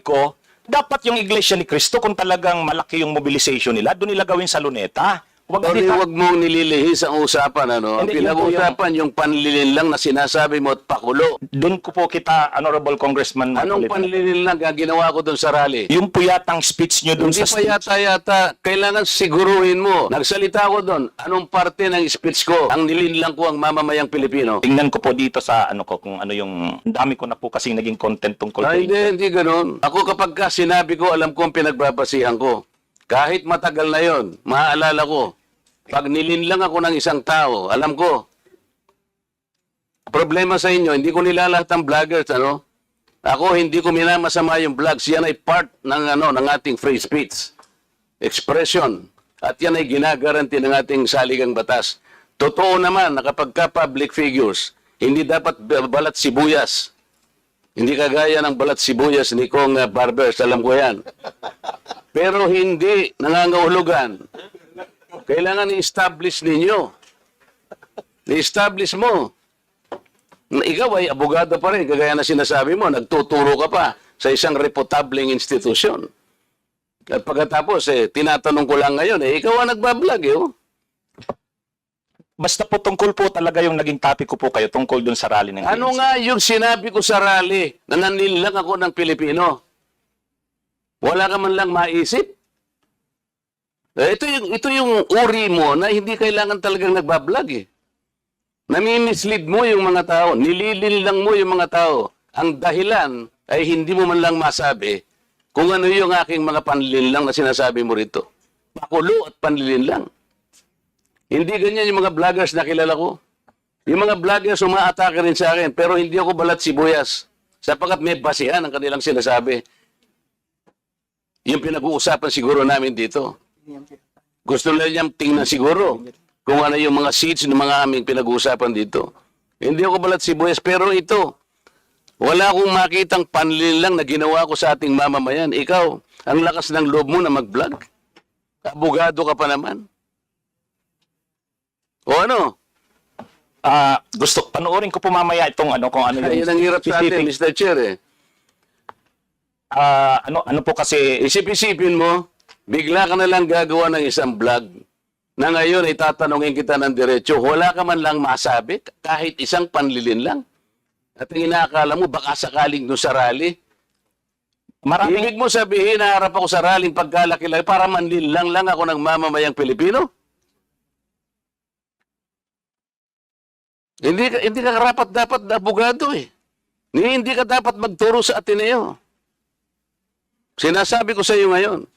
ko, dapat yung Iglesia ni Cristo, kung talagang malaki yung mobilization nila, doon nila gawin sa Luneta. Sorry, huwag mong nililihis ang usapan. Ano? Ang Hindi, yun po pinag-usapan yung panlilin lang na sinasabi mo at pakulo. Doon ko po kita, Honorable Congressman Anong Marcolita. panlilin lang ang ginawa ko doon sa rally? Yung po yatang speech nyo doon Hindi sa pa yata, kailangan siguruhin mo. Nagsalita ko doon, anong parte ng speech ko ang nilinlang ko ang mamamayang Pilipino? Tingnan ko po dito sa ano ko, kung ano yung, ang dami ko na po kasing naging content tungkol Ay, po. hindi ganun. Ako kapag ka sinabi ko, alam ko ang pinagbabasihan ko. Kahit matagal na yon, maaalala ko. Pag nilinlang ako ng isang tao, alam ko. Problema sa inyo, hindi ko nilalat ang vloggers, ano? Ako, hindi ko minamasama yung vlogs. Yan ay part ng ating free speech. Expression. At yan ay ginagaranti ng ating saligang batas. Totoo naman na kapag ka public figures, hindi dapat balat sibuyas. Hindi kagaya ng balat sibuyas ni Kong Barbers, alam ko yan. Pero hindi nangangahulugan. Kailangan i-establish ninyo. I-establish mo. Ikaw ay abogado pa rin, kagaya na sinasabi mo, nagtuturo ka pa sa isang reputableng institusyon. At pagkatapos, tinatanong ko lang ngayon, ikaw ang nagbablog, eh. Basta po tungkol po talaga yung naging topic ko po kayo tungkol doon sa rally ng Ano ANC. nga yung sinabi ko sa rally na nanilang ako ng Pilipino? Wala ka man lang maisip? Ito yung uri mo na hindi kailangan talagang nagbablog, eh. Nami-mislead mo yung mga tao, nililin lang mo yung mga tao. Ang dahilan ay hindi mo man lang masabi kung ano yung aking mga panlilinlang na sinasabi mo rito. Pakulo at panlilinlang. Hindi ganyan yung mga vloggers na kilala ko. Yung mga vloggers umaatake rin sa akin, pero hindi ako balat sibuyas. Sapagkat may basihan ang kanilang sinasabi. Yung pinag-uusapan siguro namin dito. Gusto nila niyang tingnan siguro kung ano yung mga seats ng mga aming pinag-uusapan dito. Hindi ako balat sibuyas, pero ito, wala akong makitang panlilang na ginawa ko sa ating mamamayan. Ikaw, ang lakas ng loob mo na mag-vlog. Abogado ka pa naman. O ano? Gusto, panoorin ko po mamaya itong ano, kung ano yung Ayun ang hirap sa atin, specific. Mr. Chair, eh. Ano po kasi, Isip-isipin mo, bigla ka na lang gagawa ng isang vlog na ngayon ay tatanungin kita ng diretso, wala ka man lang masabi, kahit isang panlilin lang. At ang inaakala mo, baka sakaling doon sa rally. maraming, Ibig mo sabihin, naharap ako sa rallyng pagkalaki-laki para manlilang lang ako ng mamamayang Pilipino? Hindi ka karapat-dapat na abogado, eh. Hindi ka dapat magturo sa Ateneo. Sinasabi ko sa iyo ngayon.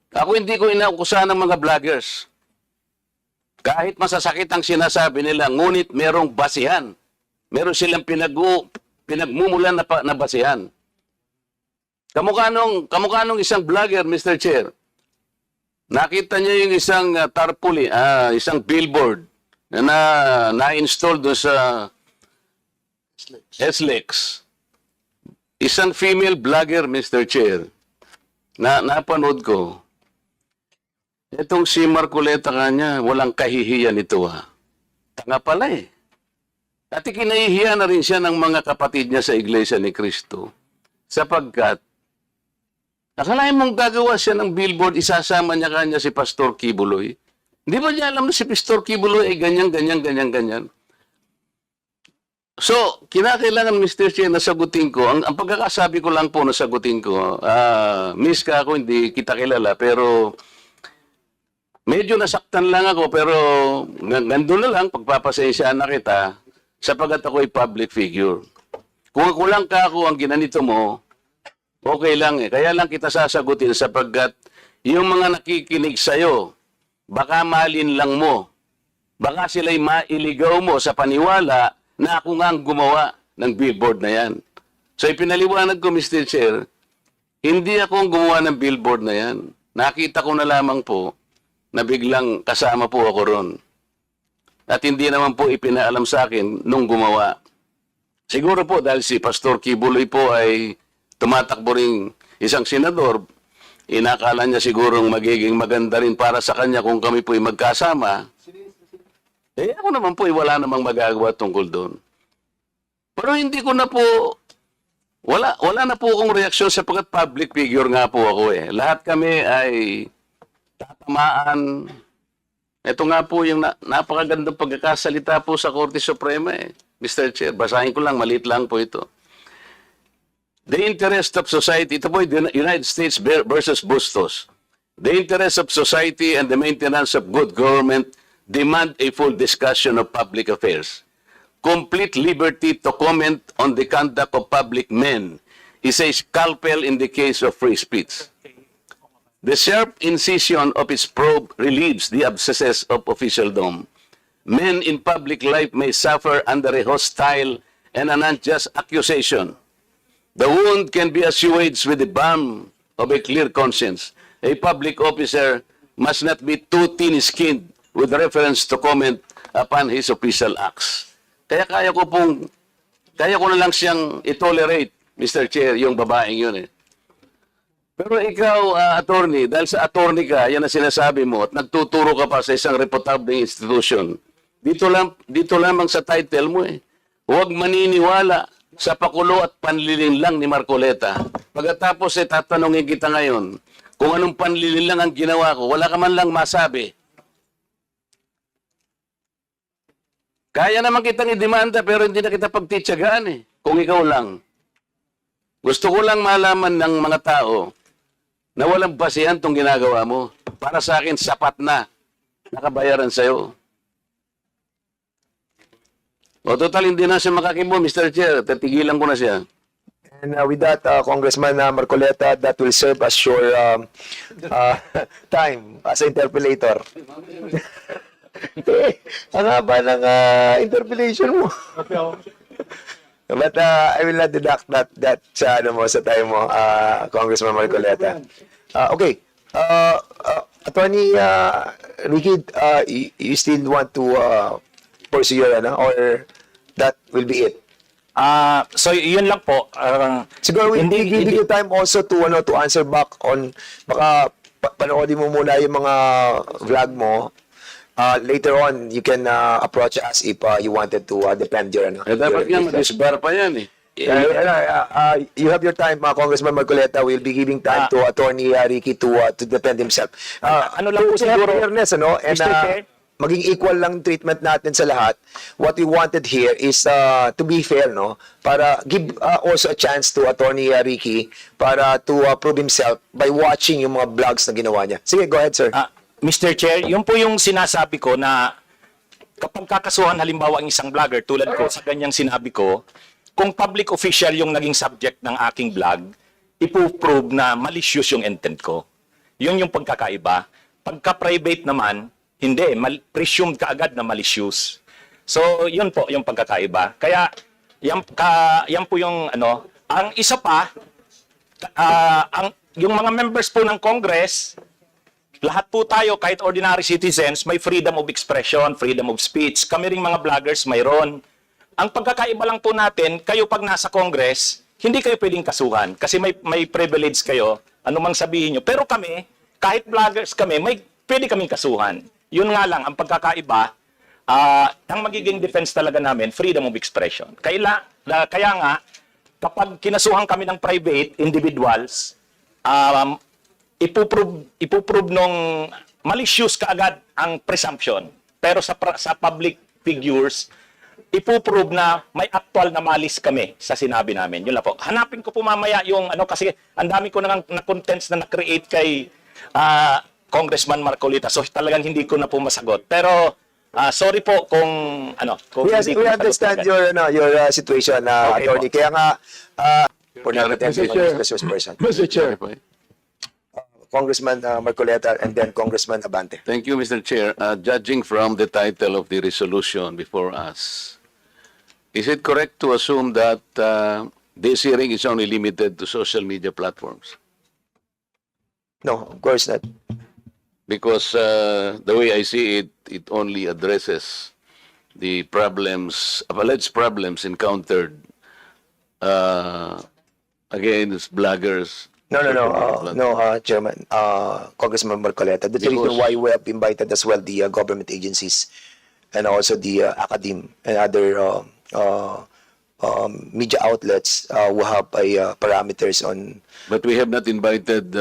Ako hindi ko inaukusahan ng mga vloggers. Kahit masasakit ang sinasabi nila, ngunit merong basihan. Meron silang pinagmumulan na basihan. Kamukha nung isang vlogger, Mr. Chair. Nakita niya yung isang tarpaulin, isang billboard na na-install doon sa SLEX. Isang female vlogger, Mr. Chair, na napanood ko. Itong si Marcoleta kanya, walang kahihiyan ito, ha. Tanga pala, eh. At ikinahihiya na rin siya ng mga kapatid niya sa Iglesia ni Cristo. Sapagkat, akalain mong gagawa siya ng billboard, isasama niya kanya si Pastor Kibuloy. Hindi ba niya alam na si Pastor Kibuloy ay ganyan. So, kinakailangan, Mr. Chair, na sagutin ko. Ang pagkakasabi ko lang po na sagutin ko, miss ka ako, hindi kita kilala, pero medyo nasaktan lang ako, pero nandun na lang, pagpapasensyaan na kita, sapagat ako ay public figure. Kung ako lang ako ang ginanito mo, okay lang, eh. Kaya lang kita sasagutin sapagkat yung mga nakikinig sa'yo, baka malin lang mo. Baka sila'y mailigaw mo sa paniwala na ako nga ang gumawa ng billboard na yan. So ipinaliwanag ko, Mr. Chair, hindi ako ang gumawa ng billboard na yan. Nakita ko na lamang po na biglang kasama po ako ron. At hindi naman po ipinaalam sa akin nung gumawa. Siguro po dahil si Pastor Kibuloy po ay tumatakbo ring isang senador, inakala niya sigurong magiging maganda rin para sa kanya kung kami po'y magkasama. Ako naman po, wala namang magagawa tungkol doon. Pero hindi ko na po Wala na po akong reaksyon sapagkat public figure nga po ako eh. Lahat kami ay tatamaan. Ito nga po yung napakagandang pagkakasalita po sa Korte Suprema eh. Mr. Chair, basahin ko lang, maliit lang po ito. The interest of society, ito po yung United States versus Bustos. The interest of society and the maintenance of good government demand a full discussion of public affairs. Complete liberty to comment on the conduct of public men is a scalpel in the case of free speech. The sharp incision of its probe relieves the abscesses of officialdom. Men in public life may suffer under a hostile and an unjust accusation. The wound can be assuaged with the balm of a clear conscience. A public officer must not be too thin-skinned with reference to comment upon his official acts. Kaya ko na lang siyang i-tolerate, Mr. Chair, yung babaeng yun eh. Pero ikaw, attorney, dahil sa attorney ka, yan ang sinasabi mo, at nagtuturo ka pa sa isang reputable institution, dito lamang sa title mo eh. Huwag maniniwala sa pakulo at panlilinlang ni Marcoleta. Pagkatapos tatanungin kita ngayon, kung anong panlilinlang ang ginawa ko, wala ka man lang masabi. Kaya naman kitang idemanda pero hindi na kita pagtitsagaan eh, kung ikaw lang. Gusto ko lang malaman ng mga tao na walang basihan tong ginagawa mo. Para sa akin, sapat na nakabayaran sa'yo. O total, hindi na siya makakimbo, Mr. Chair. Tatigilan ko na siya. And with that, Congressman Marcoleta, that will serve as your time as interpellator. Ang haba ng interpellation mo. But I will not deduct that sa sa time mo, Congressman Marcoleta. Okay. Attorney Ricky, you still want to pursue your or that will be it? So yun lang po. Siguro we give you time also to to answer back on baka panoodin mo muna yung mga vlog mo. Later on, you can approach us if you wanted to defend your Dapat nga, mag-disbar pa yan eh. You have your time, Congressman Marcoleta. We'll be giving time to Attorney Ricky to defend himself. Ano lang po siguro, fairness, and Mr. Chair? maging equal lang treatment natin sa lahat. What we wanted here is to be fair, para give also a chance to Attorney Ricky para to prove himself by watching yung mga vlogs na ginawa niya. Sige, go ahead, sir. Mr. Chair, yun po yung sinasabi ko na kapag kakasuhan halimbawa ang isang vlogger tulad ko sa ganyang sinabi ko, kung public official yung naging subject ng aking vlog, ipo-prove na malicious yung intent ko. Yun yung pagkakaiba. Pagka-private naman, hindi, presumed kaagad na malicious. So, yun po yung pagkakaiba. Kaya, yan po yung ang isa pa, yung mga members po ng Congress, lahat po tayo, kahit ordinary citizens, may freedom of expression, freedom of speech. Kami ring mga vloggers, mayroon. Ang pagkakaiba lang po natin, kayo pag nasa Congress, hindi kayo pwedeng kasuhan kasi may privilege kayo, anumang sabihin nyo. Pero kami, kahit vloggers kami, pwede kaming kasuhan. Yun nga lang, ang pagkakaiba, ang magiging defense talaga namin, freedom of expression. Kaya nga, kapag kinasuhan kami ng private individuals, ipuprove nung malicious kaagad ang presumption. Pero sa public figures, ipuprove na may actual na malis kami sa sinabi namin. Yun lang po. Hanapin ko po mamaya yung kasi ang dami ko na contents na na-create kay Congressman Marcoleta. So talagang hindi ko na po masagot. Pero sorry po kung kung Yes, we understand your situation, Okay Attorney. po. Kaya nga, for now, Mr. Chair. Congressman Marcoleta and then Congressman Abante. Thank you, Mr. Chair. Judging from the title of the resolution before us, is it correct to assume that this hearing is only limited to social media platforms? No, of course not. Because the way I see it, it only addresses the alleged problems encountered against bloggers. No, Chairman, Congressman Marcoleta. That's the reason why we have invited as well the government agencies and also the academe and other media outlets who have parameters on. But we have not invited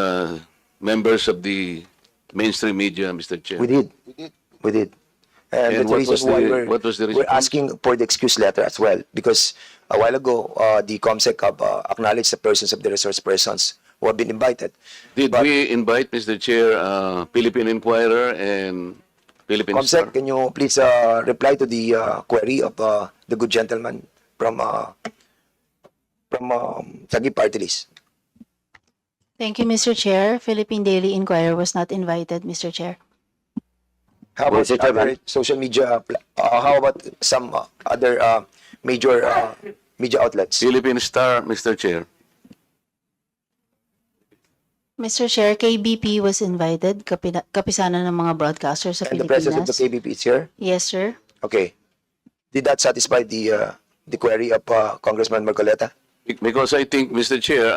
members of the mainstream media, Mr. Chair. We did. We did. And And that's the reason why what was the we're response? asking for the excuse letter as well, because a while ago, the COMSEC have acknowledged the persons of the resource persons who have been invited. Did But- we invite, Mr. Chair, Philippine Inquirer and Philippine Star? COMSEC, can you please reply to the query of the good gentleman from Sagip Party List? Thank you, Mr. Chair. Philippine Daily Inquirer was not invited, Mr. Chair. How about Mr. Chairman. other social media? How about some other major media outlets? Philippine Star, Mr. Chair. Mr. Chair, KBP was invited, kapisanan ng mga broadcasters sa And the president of the Pilipinas. KBP is here? Yes, sir. Okay. Did that satisfy the query of Congressman Marcoleta? Because I think, Mr. Chair,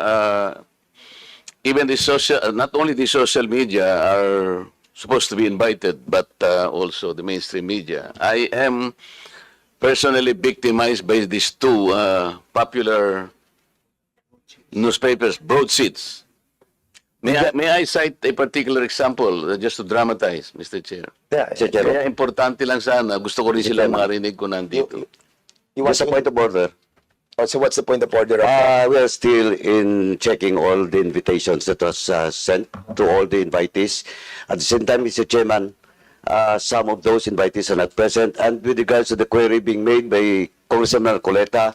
even the social, not only the social media are supposed to be invited, but also the mainstream media. I am personally victimized by these two popular newspapers, broadsheets. May I cite a particular example just to dramatize, Mr. Chair? Yeah. Mr. Chair. Kaya importante lang sana, gusto ko rin sila Chairman. marinig ko nandito. You want Just a point of order. So what's the point of order? We are still in checking all the invitations that was sent to all the invitees. At the same time, Mr. Chairman, some of those invitees are not present. And with regards to the query being made by Congressman Coleta,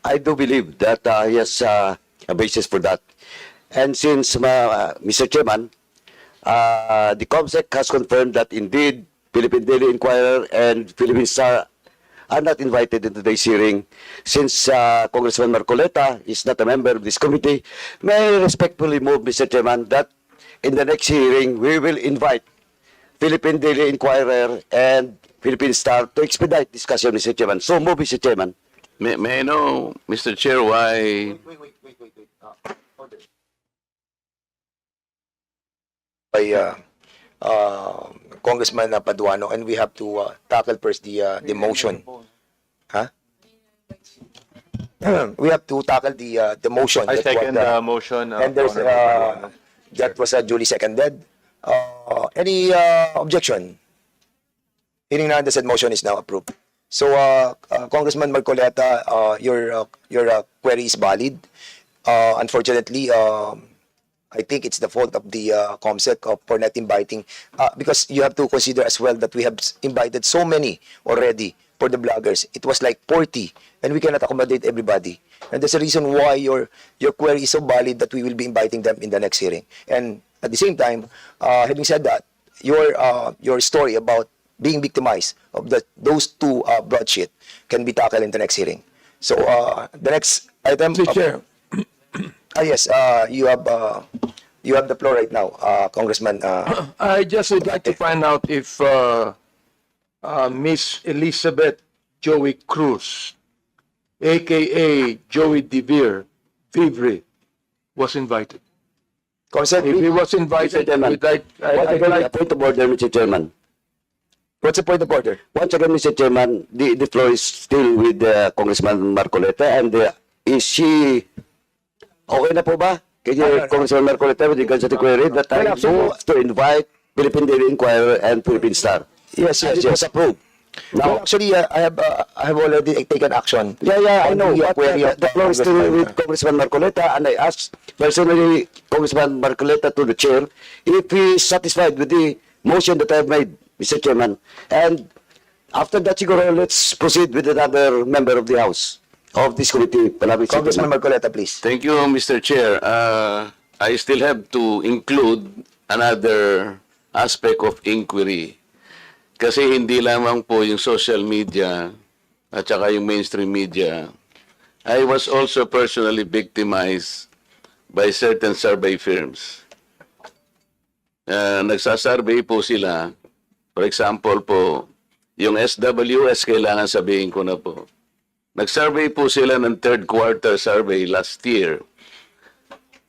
I do believe that he has a basis for that. And since, Mr. Chairman, the COMSEC has confirmed that indeed Philippine Daily Inquirer and Philippine Star are not invited in today's hearing. Since Congressman Marcoleta is not a member of this committee, may I respectfully move, Mr. Chairman, that in the next hearing, we will invite Philippine Daily Inquirer and Philippine Star to expedite discussion, Mr. Chairman. So move, Mr. Chairman. May I know, Mr. Chair, why By Congressman Paduano, and we have to tackle first the motion. Huh? We have to tackle the motion. I That's what, second the motion. and there's that was duly seconded. Any objection? Hearing none, the said motion is now approved. So, Congressman Marcoleta, your query is valid. Unfortunately, I think it's the fault of the COMSEC for not inviting, because you have to consider as well that we have invited so many already for the bloggers. It was like 40, and we cannot accommodate everybody. And that's the reason why your query is so valid that we will be inviting them in the next hearing. And at the same time, having said that, your story about being victimized of those two broadsheet can be tackled in the next hearing. So the next item. Mr. Chair, Yes, you have the floor right now, Congressman. I just would like to find out if Miss Elizabeth Joey Cruz, aka Joey DeVere, Vivre, was invited. Concept, If he was invited, Mr. Chairman, we'd like, Once I'd again, a like, point of order, Mr. Chairman. what's the point of order? Once again, Mr. Chairman, the floor is still with Congressman Marcoleta. And is she okay na po ba? Kaya Congressman Marcoleta with regards to the query that I Well, actually, move to invite Philippine Daily Inquirer and Philippine Star. Yes, And yes, it was yes. approved. Well, Now, actually, I have already taken action. I on know, the but query of the floor is still Congressman. with Congressman Marcoleta, and I asked personally Congressman Marcoleta to the chair if he is satisfied with the motion that I have made, Mr. Chairman. And after that, siguro, let's proceed with another member of the House of this committee. Congressman Marcoleta, please. Thank you, Mr. Chair. I still have to include another aspect of inquiry. Kasi hindi lamang po yung social media at saka yung mainstream media. I was also personally victimized by certain survey firms. Nagsasurvey po sila. For example po, yung SWS, kailangan sabihin ko na po. Nag-survey po sila ng third quarter survey last year.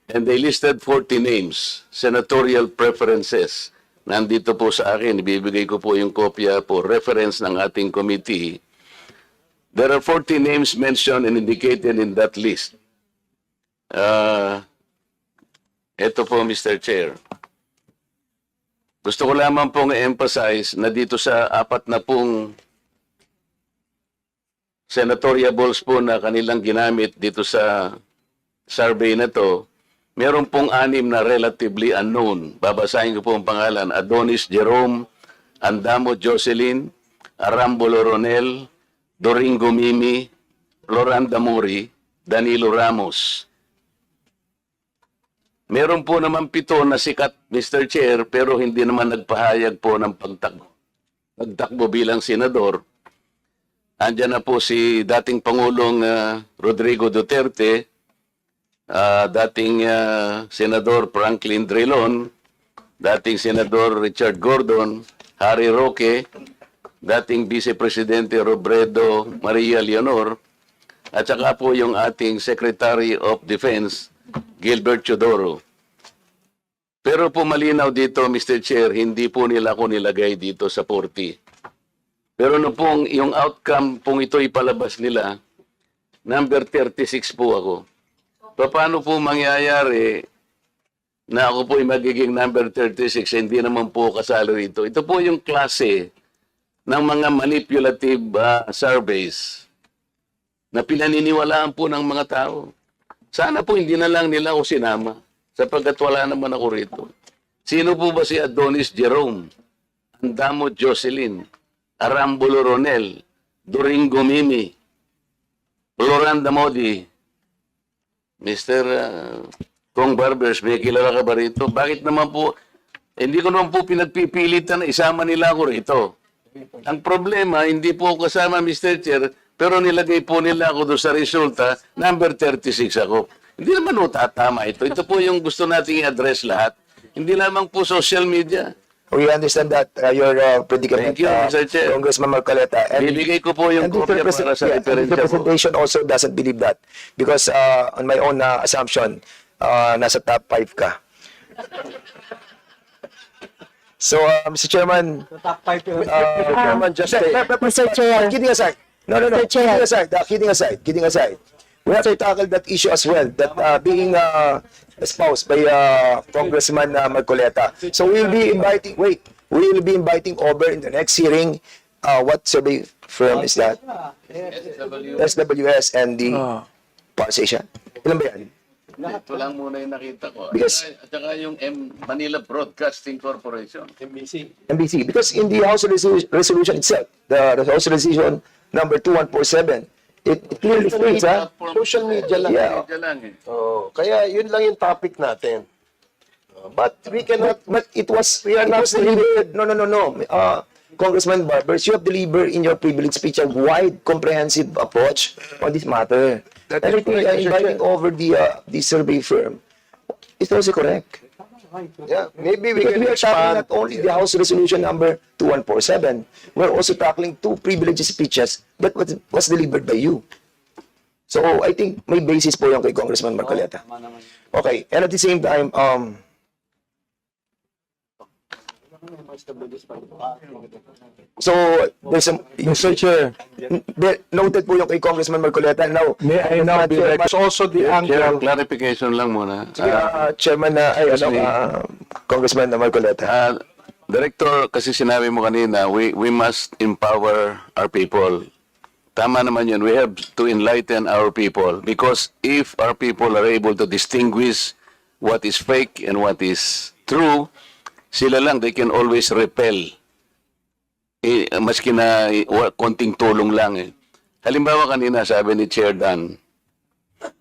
And they listed 40 names, senatorial preferences. Nandito po sa akin, ibibigay ko po yung kopya po, reference ng ating committee. There are 40 names mentioned and indicated in that list. Ito po, Mr. Chair. Gusto ko lamang pong emphasize na dito sa 40 senatoriables po na kanilang ginamit dito sa survey na to, meron pong 6 na relatively unknown. Babasahin ko po ang pangalan: Adonis Jerome, Andamo Jocelyn, Arambulo Ronel, Doringo Mimi, Floranda Mori, Danilo Ramos. Meron po naman 7 na sikat, Mr. Chair, pero hindi naman nagpahayag po ng pagtakbo bilang senador. Andiyan na po si dating Pangulong Rodrigo Duterte, dating Senador Franklin Drilon, dating Senador Richard Gordon, Harry Roque, dating Vice Presidente Robredo Maria Leonor, at saka po yung ating Secretary of Defense, Gilbert Chodoro. Pero po malinaw dito, Mr. Chair, hindi po nila ako nilagay dito sa 40. Pero no pong yung outcome pong ito ipalabas nila, number 36 po ako. Paano po mangyayari na ako po ay magiging number 36, hindi naman po kasalo rito? Ito po yung klase ng mga manipulative surveys na pinaniniwalaan po ng mga tao. Sana po hindi na lang nila ako sinama sapagkat wala naman ako rito. Sino po ba si Adonis Jerome, Andamo Jocelyn, Arambulo Ronel, Doringo Mimi, Floranda Modi, Mr. Kong Barbers, may kilala ka ba rito? Bakit naman po, hindi ko naman po pinagpipilitan na isama nila ako rito. Ang problema, hindi po ako kasama, Mr. Chair, pero nilagay po nila ako doon sa resulta, number 36 ako. Hindi naman po tatama ito. Ito po yung gusto nating i-address lahat. Hindi lamang po social media. We understand that your predicament, Thank you, Mr. Chair. Congressman Marcoleta. And Bibigay ko po yung And the kopya para sa the referensya po. representation also doesn't believe that because on my own assumption, nasa top 5 ka. So, Mr. Chairman, Mr. Chair. kidding aside. No. Mr. Chair. Kidding aside. We have to tackle that issue as well, that being espoused by Congressman Marcoleta. So we will be inviting over in the next hearing, what survey firm is that? SWS and the Pars Asia. Ilan ba yan? Ito lang muna yung nakita ko. Because- At saka yung Manila Broadcasting Corporation. MBC. Because in the House resolution itself, the House resolution number 2147, it clearly states, Social media lang. Yeah. Medyo lang eh. Oh, kaya yun lang yung topic natin. But we cannot, but it was, We are it not was delivered. No. Congressman Barbers, you have delivered in your privilege speech a wide, comprehensive approach on this matter. That And I is think correct, Mr. inviting Chair. over the survey firm is also correct. yeah, maybe we Because can we are tackling expand. not only the House Resolution number 2147, we're also tackling 2 privileged speeches that was delivered by you. So I think may basis po yung kay Congressman Marcoleta. Okay, and at the same time, so there's a Mr. Chair, noted po yung kay Congressman Marcoleta. Now, may I now be Chairman, There's also the Chair, angle. clarification lang muna. Chairman Congressman Marcoleta. Director, kasi sinabi mo kanina, we must empower our people. Tama naman yun. We have to enlighten our people because if our people are able to distinguish what is fake and what is true, sila lang, they can always repel. Maski na konting tulong lang eh. Halimbawa kanina, sabi ni Chair Dan,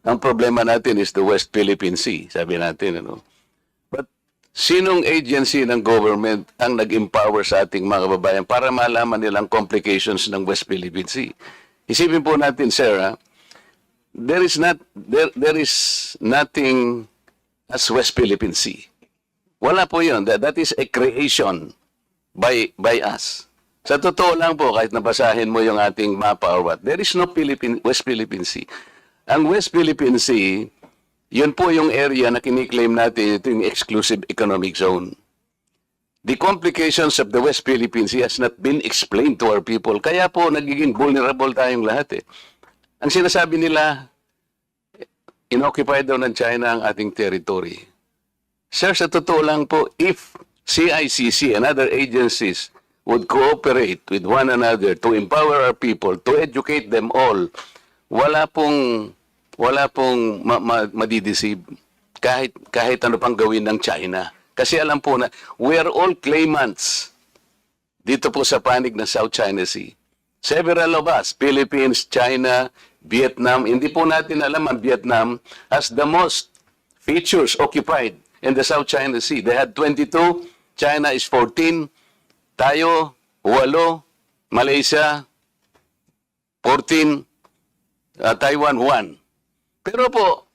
ang problema natin is the West Philippine Sea, sabi natin. Ano? But sinong agency ng government ang nag-empower sa ating mga kababayan para malaman nilang complications ng West Philippine Sea? Isipin po natin, sir, there is nothing as West Philippine Sea. Wala po yun. That is a creation by us. Sa totoo lang po, kahit nabasahin mo yung ating mapa or what, there is no West Philippine Sea. Ang West Philippine Sea, yun po yung area na kiniklaim natin, ito yung exclusive economic zone. the complications of the West Philippines Sea has not been explained to our people. Kaya po, nagiging vulnerable tayong lahat eh. Ang sinasabi nila, inoccupied daw ng China ang ating territory. Sir, sa totoo lang po, if CICC and other agencies would cooperate with one another to empower our people, to educate them all, wala pong madideceive kahit ano pang gawin ng China. Kasi alam po na we are all claimants dito po sa panig ng South China Sea. Several of us, Philippines, China, Vietnam, hindi po natin alam ang Vietnam has the most features occupied in the South China Sea. They had 22, China is 14, tayo, 8, Malaysia, 14, Taiwan, 1. Pero po,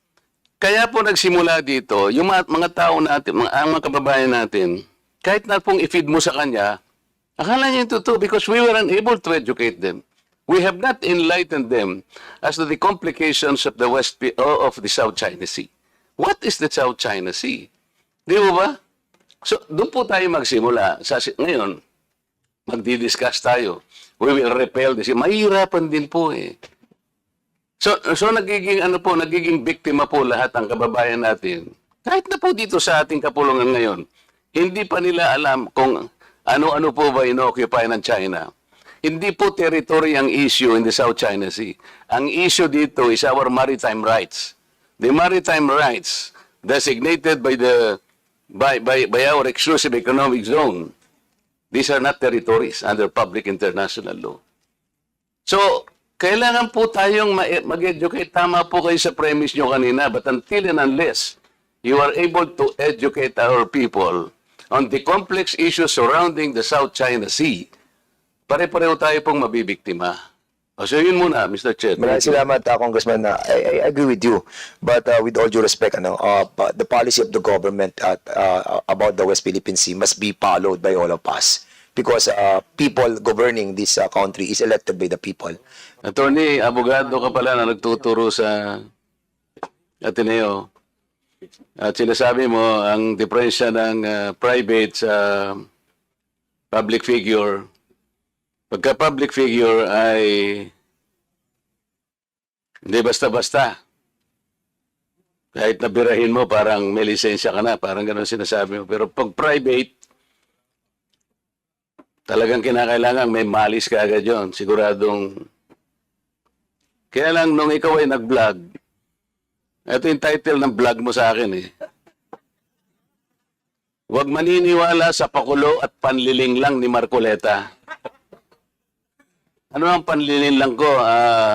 kaya po nagsimula dito, yung mga tao natin, ang mga kababayan natin, kahit na pong i-feed mo sa kanya, akala niya yung totoo because we were unable to educate them. We have not enlightened them as to the complications of the South China Sea. What is the South China Sea? Di ba? So, doon po tayo magsimula. Ngayon, magdi-discuss tayo. We will repel this. Mahirapan din po eh. So nagiging biktima po lahat ang kababayan natin. Kahit na po dito sa ating kapulungan ngayon, hindi pa nila alam kung ano-ano po ba ino-occupy ng China. Hindi po territory ang issue in the South China Sea. Ang issue dito is our maritime rights. The maritime rights designated by our exclusive economic zone. These are not territories under public international law. So, kailangan po tayong mag-educate. Tama po kayo sa premise nyo kanina. But until and unless you are able to educate our people on the complex issues surrounding the South China Sea, pare-pareho tayo pong mabibiktima. So yun muna, Mr. Chair. Maraming salamat, Congressman. I agree with you. But with all due respect, the policy of the government about the West Philippine Sea must be followed by all of us. Because people governing this country is elected by the people. Attorney, abogado ka pala na nagtuturo sa Ateneo. At sinasabi mo, ang diferensya ng private sa public figure, pagka public figure ay hindi basta-basta. Kahit nabirahin mo, parang may lisensya ka na, parang gano'n sinasabi mo. Pero pag private, talagang kinakailangan may malis ka agad yun. Siguradong. Kaya lang nung ikaw ay nag-vlog, ito yung title ng vlog mo sa akin eh. Huwag maniniwala sa pakulo at panliling lang ni Marcoleta. Ano ang panliling lang ko,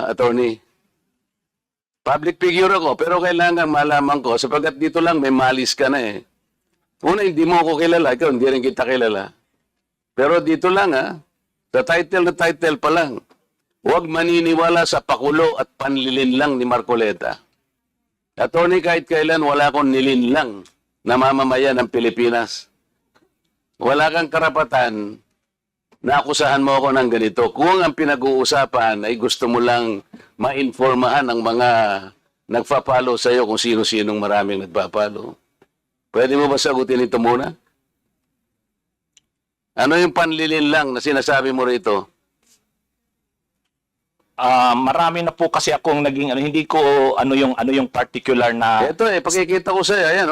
attorney? Public figure ako, pero kailangan malaman ko, sapagkat dito lang may malis ka na eh. Una, hindi mo ako kilala, ikaw hindi rin kita kilala. Pero dito lang sa title na title pa lang, huwag maniniwala sa pakulo at panlilin lang ni Marcoleta. Attorney, kahit kailan wala akong nilinlang na mamamayan ng Pilipinas. Wala kang karapatan na akusahan mo ako ng ganito. Kung ang pinag-uusapan ay gusto mo lang ma-informahan ang mga nagpa-follow sa iyo kung sino-sinong maraming nagpa-follow. Pwede mo ba sagutin ito muna? Ano yung panlilin lang na sinasabi mo rito? Marami na po kasi akong naging hindi ko ano yung particular na Ito pakikita ko sa iyo, ayan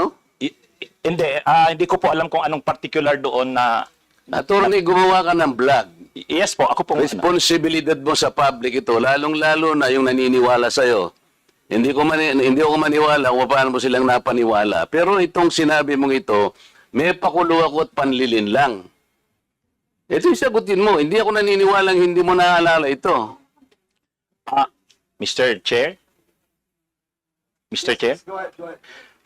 hindi ko po alam kung anong particular doon na Attorney, gumawa ka ng vlog. yes po, ako po Responsibilidad mo sa public ito, lalong-lalo na yung naniniwala sa iyo. Hindi ako maniwala kung paano mo silang napaniwala. Pero itong sinabi mong ito, may pakulo ako at panlilin lang. Ito yung sagutin mo. Hindi ako naniniwalang hindi mo naalala ito. Mr. Chair? Mr. Chair?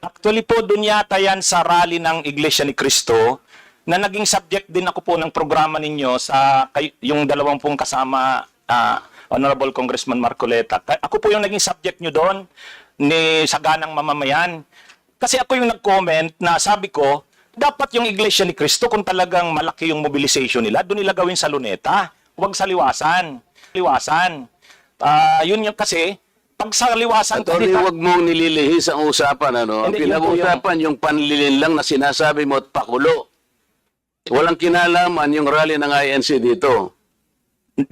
Actually po, dun yata yan sa rally ng Iglesia ni Cristo na naging subject din ako po ng programa ninyo sa yung 20 kasama Honorable Congressman Marcoleta. Ako po yung naging subject nyo doon ni Saganang Mamamayan. Kasi ako yung nag-comment na sabi ko, dapat yung Iglesia ni Cristo kung talagang malaki yung mobilization nila, doon nila gawin sa Luneta. Huwag sa Liwasan. Yun yung kasi, pag sa Liwasan... Attorney, huwag mong nililihis ang usapan. Ang Hindi, pinag-uusapan yung panlilin lang na sinasabi mo at pakulo. Walang kinalaman yung rally ng INC dito.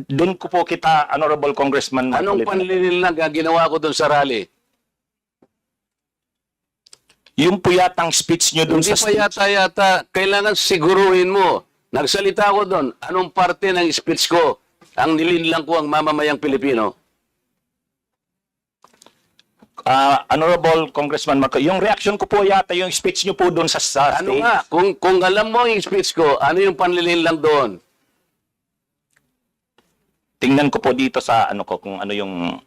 Doon ko po kita, Honorable Congressman Anong Marcoleta. panlililang ang ginawa ko doon sa rally? Yung po yatang speech nyo doon Hindi sa pa yata, kailangan siguruhin mo. Nagsalita ko doon, anong parte ng speech ko ang nilinlang ko ang mamamayang Pilipino? Honorable Congressman Marco, yung reaction ko po yata yung speech nyo po doon sa Ano stage. nga, kung alam mo yung speech ko, ano yung panlilinlang doon? Tingnan ko po dito sa ano ko kung ano yung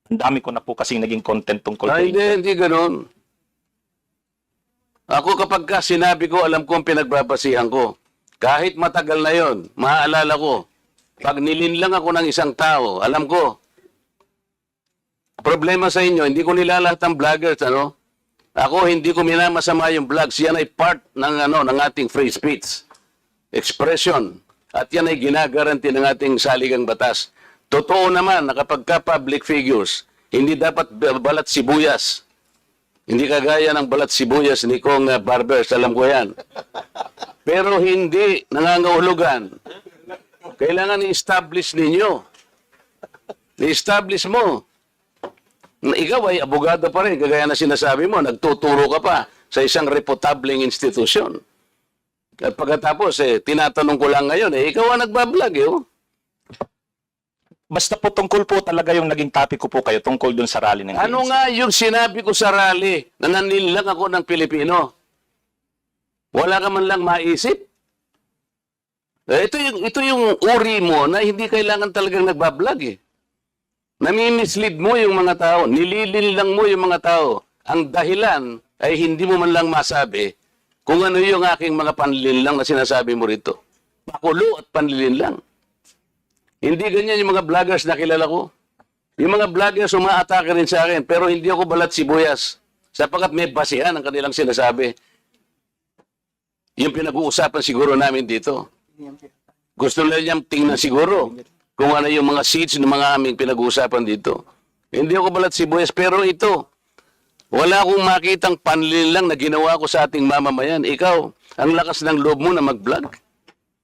ang dami ko na po kasing naging content tungkol po Ay, dito. hindi ganun. Ako kapag ka sinabi ko, alam ko ang pinagbabasihan ko. Kahit matagal na yon, maaalala ko. Pag nilinlang ako ng isang tao, alam ko. Problema sa inyo, hindi ko nilalahat ang vloggers, ano? Ako, hindi ko minamasama yung vlogs. Yan ay part ng ating free speech. Expression. At yan ay ginagaranti ng ating saligang batas. Totoo naman na kapag ka public figures, hindi dapat balat sibuyas. Hindi kagaya ng balat sibuyas ni Kong Barbers, alam ko yan. Pero hindi nangangahulugan. Kailangan i-establish ninyo. I-establish mo. Ikaw ay abogado pa rin, kagaya na sinasabi mo, nagtuturo ka pa sa isang reputableng institusyon. At pagkatapos, tinatanong ko lang ngayon, ikaw ang nagbablog, oh. Basta po tungkol po talaga yung naging topic ko po kayo tungkol doon sa rally ng Ano ANC. nga yung sinabi ko sa rally na nanilang ako ng Pilipino? Wala ka man lang maisip? Ito yung uri mo na hindi kailangan talagang nagbablog, eh. Nami-mislead mo yung mga tao, nililinlang mo yung mga tao. Ang dahilan ay hindi mo man lang masabi kung ano yung aking mga panlilinlang na sinasabi mo rito. Pakulo at panlilinlang. Hindi ganyan yung mga vloggers na kilala ko. Yung mga vloggers umaatake rin sa akin, pero hindi ako balat sibuyas. Sapagkat may basihan ang kanilang sinasabi. Yung pinag-uusapan siguro namin dito. Gusto nila niyang tingnan siguro kung ano yung mga seeds ng mga aming pinag-uusapan dito. Hindi ako balat sibuyas, pero ito, wala akong makitang panlilang na ginawa ko sa ating mamamayan. Ikaw, ang lakas ng loob mo na mag-vlog.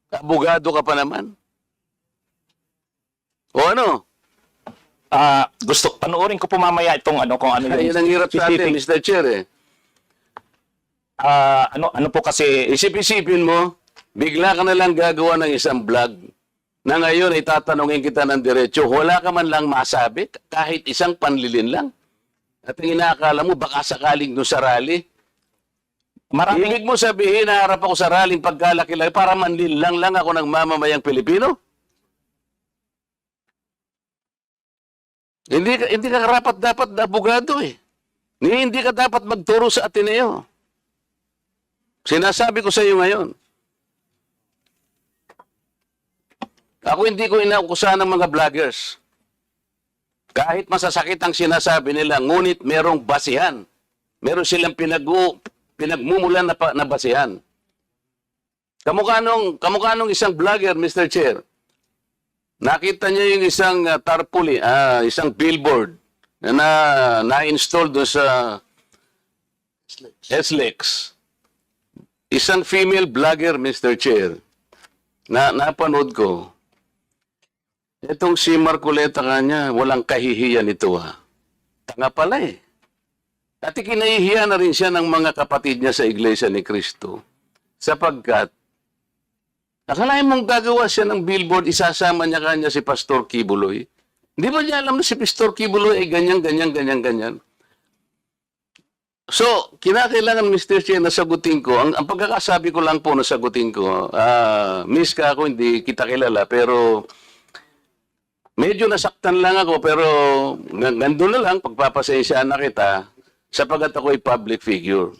Abogado ka pa naman. O ano? Gusto, panoorin ko po mamaya itong ano, kung ano Ayun yung ang hirap sa atin, specific. Mr. Chair. Ano po kasi, Isip-isipin mo, bigla ka na lang gagawa ng isang vlog na ngayon ay tatanungin kita ng diretso, wala ka man lang masabi, kahit isang panlilin lang. At ang inaakala mo, baka sakaling doon sa rally. maraming, Ibig mo sabihin, naharap ako sa rallying pagkalaki-laki para manlilang lang ako ng mamamayang Pilipino? Hindi ka karapat dapat na abogado, eh. Hindi ka dapat magturo sa Ateneo. Sinasabi ko sa iyo ngayon. Ako hindi ko inaukusahan ng mga vloggers. Kahit masasakit ang sinasabi nila, ngunit merong basihan. Meron silang pinagmumulan na basihan. Kamukha nung isang vlogger, Mr. Chair. Nakita niya yung isang tarpaulin, isang billboard na-install doon sa SLEX. Isang female vlogger, Mr. Chair, na napanood ko. Itong si Marcoleta kanya, walang kahihiyan ito, ha. Tanga pala, eh. At kinahihiya na rin siya ng mga kapatid niya sa Iglesia ni Cristo. Sapagkat, akalain mong gagawa siya ng billboard, isasama niya kanya si Pastor Kibuloy. Hindi ba niya alam na si Pastor Kibuloy ay ganyan. So, kinakailangan, Mr. Chair, na sagutin ko. Ang pagkakasabi ko lang po na sagutin ko, miss ka ako, hindi kita kilala, pero medyo nasaktan lang ako, pero nandun na lang, pagpapasensya na kita, sapagat ako ay public figure.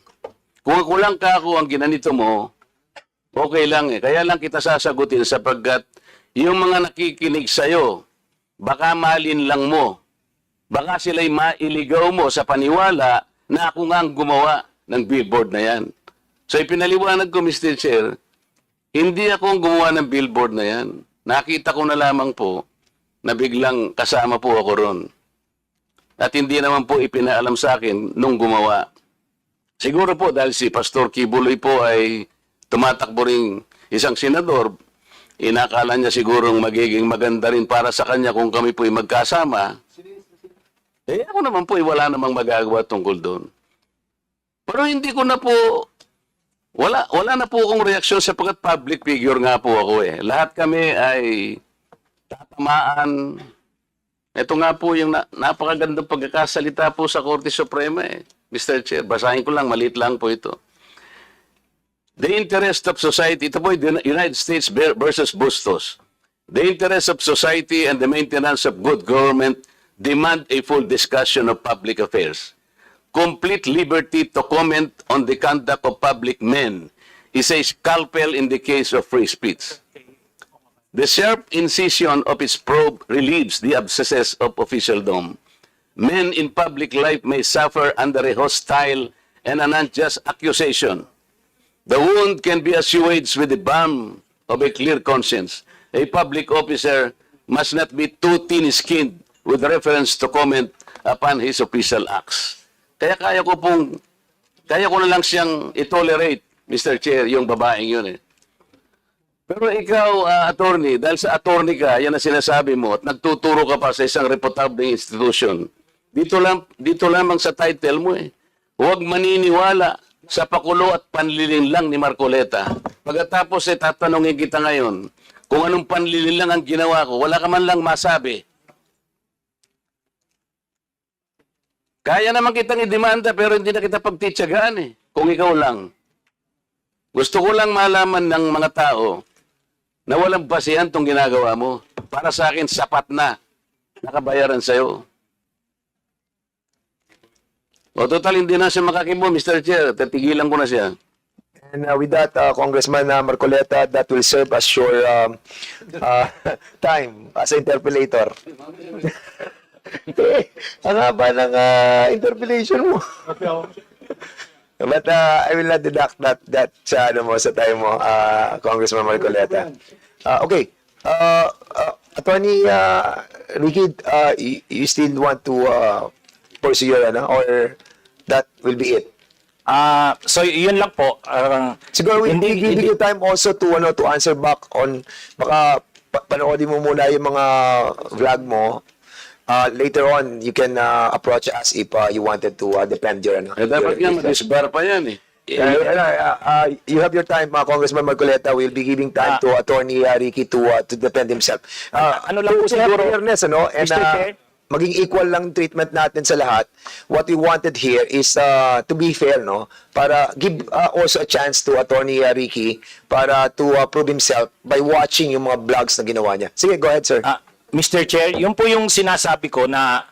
Kung ako lang ang ginanito mo, okay lang, eh. Kaya lang kita sasagutin sapagkat yung mga nakikinig sa'yo, baka malin lang mo. Baka sila'y mailigaw mo sa paniwala na ako nga ang gumawa ng billboard na yan. So ipinaliwanag ko, Mr. Chair, hindi ako ang gumawa ng billboard na yan. Nakita ko na lamang po na biglang kasama po ako ron. At hindi naman po ipinaalam sa akin nung gumawa. Siguro po dahil si Pastor Kibuloy po ay tumatakbo ring isang senador, inakala niya sigurong magiging maganda rin para sa kanya kung kami po'y magkasama, ako naman po'y wala namang magagawa tungkol doon. Pero hindi ko na po, wala na po akong reaksyon sapagkat public figure nga po ako eh. Lahat kami ay tatamaan. Ito nga po yung napakagandang pagkakasalita po sa Korte Suprema eh. Mr. Chair, basahin ko lang, maliit lang po ito. The interest of society, ito po yung United States versus Bustos. The interest of society and the maintenance of good government demand a full discussion of public affairs. Complete liberty to comment on the conduct of public men is a scalpel in the case of free speech. The sharp incision of its probe relieves the abscesses of officialdom. Men in public life may suffer under a hostile and an unjust accusation. The wound can be assuaged with the balm of a clear conscience. A public officer must not be too thin-skinned with reference to comment upon his official acts. Kaya kaya ko na lang siyang i-tolerate, Mr. Chair, yung babaeng yun eh. Pero ikaw, attorney, dahil sa attorney ka, yan ang sinasabi mo, at nagtuturo ka pa sa isang reputable institution, dito lamang sa title mo eh, huwag maniniwala sa pakulo at panlilinlang ni Marcoleta. Pagkatapos tatanungin kita ngayon, kung anong panlilinlang ang ginawa ko, wala ka man lang masabi. Kaya naman kitang idemanda pero hindi na kita pagtitsagaan eh, kung ikaw lang. Gusto ko lang malaman ng mga tao na walang basihan tong ginagawa mo. Para sa akin, sapat na nakabayaran sa'yo. O total, hindi na siya makakimo, Mr. Chair. Tatigilan ko na siya. And with that, Congressman Marcoleta, that will serve as your time as interpellator. Ang haba ng interpellation mo. But I will not deduct that sa time mo, Congressman Marcoleta. Okay. Attorney Ricky, you still want to pursue your or that will be it? So yun lang po. Siguro we give you time also to answer back on baka panoodin mo muna yung mga vlog mo. Later on, you can approach us if you wanted to defend your... Dapat nga, madisbar pa yan eh. You have your time, Congressman Marcoleta. We'll be giving time to Attorney Ricky to defend himself. Ano lang po to have siguro, fairness, and Mr. Chair? maging equal lang treatment natin sa lahat. What we wanted here is to be fair, no? Para give also a chance to Attorney Ricky para to prove himself by watching yung mga vlogs na ginawa niya. Sige, go ahead, sir. Mr. Chair, yun po yung sinasabi ko na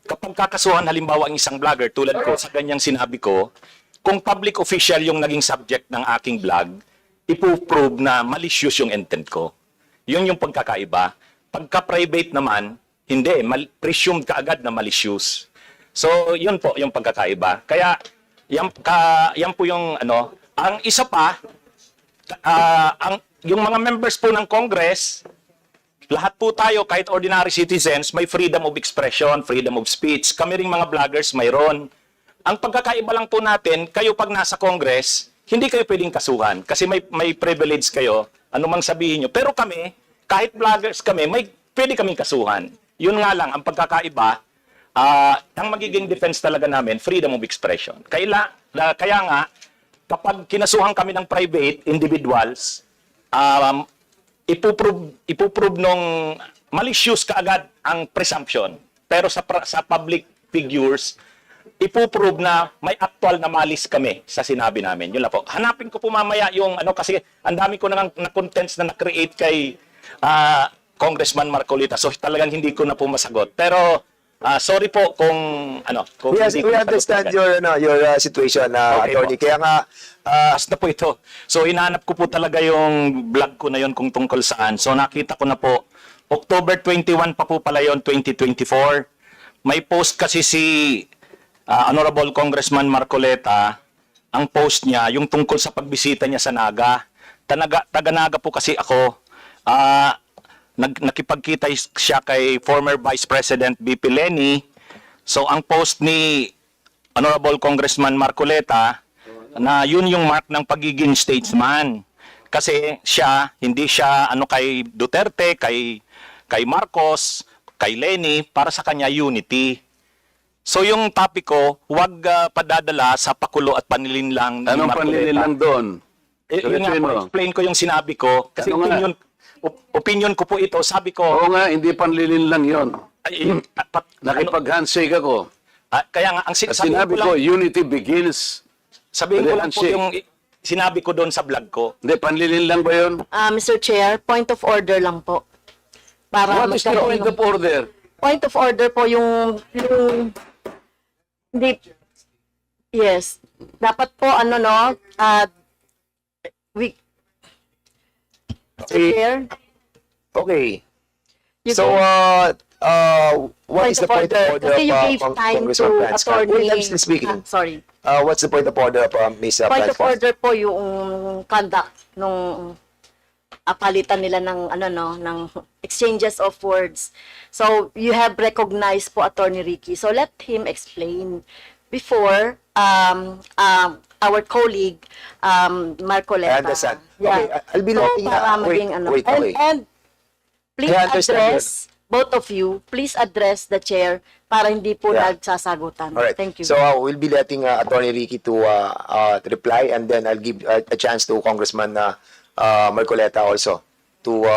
kapag kakasuhan halimbawa ang isang vlogger tulad ko sa ganyang sinabi ko, kung public official yung naging subject ng aking vlog, ipo-prove na malicious yung intent ko. Yun yung pagkakaiba. Pagka-private naman, hindi, presumed ka agad na malicious. So, yun po yung pagkakaiba. Kaya, yan po yung ang isa pa, yung mga members po ng Congress, lahat po tayo, kahit ordinary citizens, may freedom of expression, freedom of speech. Kami ring mga vloggers, mayroon. Ang pagkakaiba lang po natin, kayo pag nasa Congress, hindi kayo pwedeng kasuhan kasi may privilege kayo, anumang sabihin nyo. Pero kami, kahit vloggers kami, pwede kaming kasuhan. Yun nga lang, ang pagkakaiba, ang magiging defense talaga namin, freedom of expression. Kaya nga, kapag kinasuhan kami ng private individuals, ipuprove nung malicious kaagad ang presumption. Pero sa public figures, ipuprove na may actual na malis kami sa sinabi namin. Yun lang po. Hanapin ko po mamaya yung kasi ang dami ko na contents na na-create kay Congressman Marcoleta. So talagang hindi ko na po masagot. Pero sorry po kung kung Yes, hindi ko we masagot understand talaga. your situation, Okay Attorney. po. Kaya nga, As na po ito. So, hinahanap ko po talaga yung vlog ko na yon kung tungkol saan. So, nakita ko na po, October 21 pa po pala yon 2024. May post kasi si Honorable Congressman Marcoleta, ang post niya, yung tungkol sa pagbisita niya sa Naga. Taga-Naga po kasi ako. Nakipagkita siya kay former Vice President BP Leni. So, ang post ni Honorable Congressman Marcoleta, na yun yung mark ng pagiging statesman. Kasi hindi siya kay Duterte, kay Marcos, kay Leni, para sa kanya unity. So yung topic ko, huwag padadala sa pakulo at panlilinlang ni Anong Marcoleta. panlililang doon? Yun nga po, explain ko yung sinabi ko. Kasi Ano nga? opinion ko po ito. Sabi ko, Oo nga, hindi panlilinlang yon. Nakipag-handshake ako. Kaya nga, ang At sabihin sinabi ko ko, lang, unity begins. sabihin ko lang po handshake. yung sinabi ko doon sa vlog ko. Hindi, panlilinlang ba yun? Mr. Chair, point of order lang po. Para What is the magkaroon point ng- of order? Point of order po hindi, yes. Dapat po, we, Okay. Chair, Okay. you So, what is the point of order Kasi you of gave time Congressman to Franz Castro? attorney. Wait, I'm still speaking. Sorry. What's the point of order of Ms. Point Franz of Castro? order po yung conduct nung palitan nila ng exchanges of words. So, you have recognized po Attorney Ricky. So, let him explain before our colleague Marcoleta. I understand. Okay, I'll be letting para wait, maging wait, okay. And please I understand address, both of you, please address the chair para hindi po Yeah. nagsasagutan. All right. Thank you. So we'll be letting Attorney Ricky to reply, and then I'll give a chance to Congressman Marcoleta also to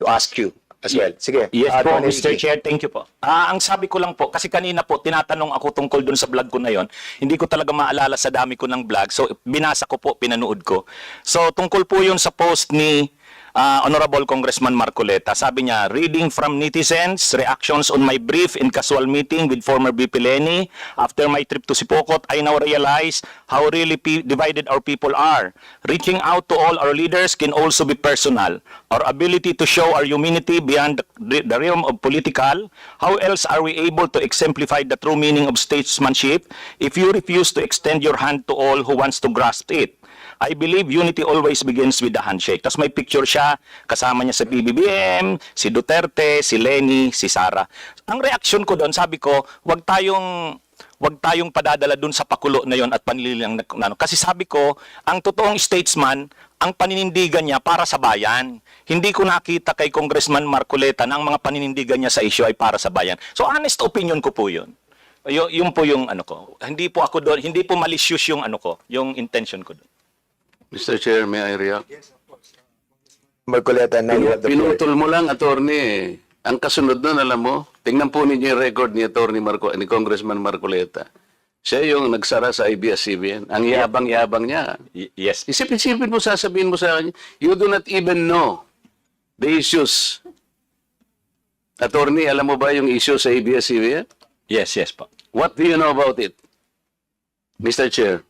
ask you as well. Sige. Yes po, Attorney Mr. Ricky. Chair, thank you po. Ang sabi ko lang po, kasi kanina po, tinatanong ako tungkol dun sa vlog ko na yon. Hindi ko talaga maalala sa dami ko ng vlog. So, binasa ko po, pinanood ko. So, tungkol po yun sa post ni Honorable Congressman Marcoleta. Sabi niya, reading from netizens, reactions on my brief and casual meeting with former VP Leni. After my trip to Sipokot, I now realize how really divided our people are. Reaching out to all our leaders can also be personal. Our ability to show our humanity beyond the realm of political. How else are we able to exemplify the true meaning of statesmanship if you refuse to extend your hand to all who wants to grasp it? I believe unity always begins with the handshake. Tapos may picture siya, kasama niya sa PBBM, si Duterte, si Leni, si Sara. Ang reaksyon ko doon, sabi ko, wag tayong padadala doon sa pakulo na yon at panlilang na. Kasi sabi ko, ang totoong statesman, ang paninindigan niya para sa bayan. Hindi ko nakita kay Congressman Marcoleta na ang mga paninindigan niya sa issue ay para sa bayan. So honest opinion ko po yun. Yun po yung ko. Hindi po ako doon, hindi po malicious yung yung intention ko doon. Mr. Chair, may I react? Marcoleta, now you have the floor. Pinutol mo lang, attorney. Ang kasunod nun, alam mo, tingnan po ninyo yung record ni ni Congressman Marcoleta. Siya yung nagsara sa ABS-CBN. Ang yabang-yabang niya. Yes. Isipin mo, sasabihin mo sa akin, you do not even know the issues. Attorney, alam mo ba yung issue sa ABS-CBN? Yes po. What do you know about it? Mr. Chair.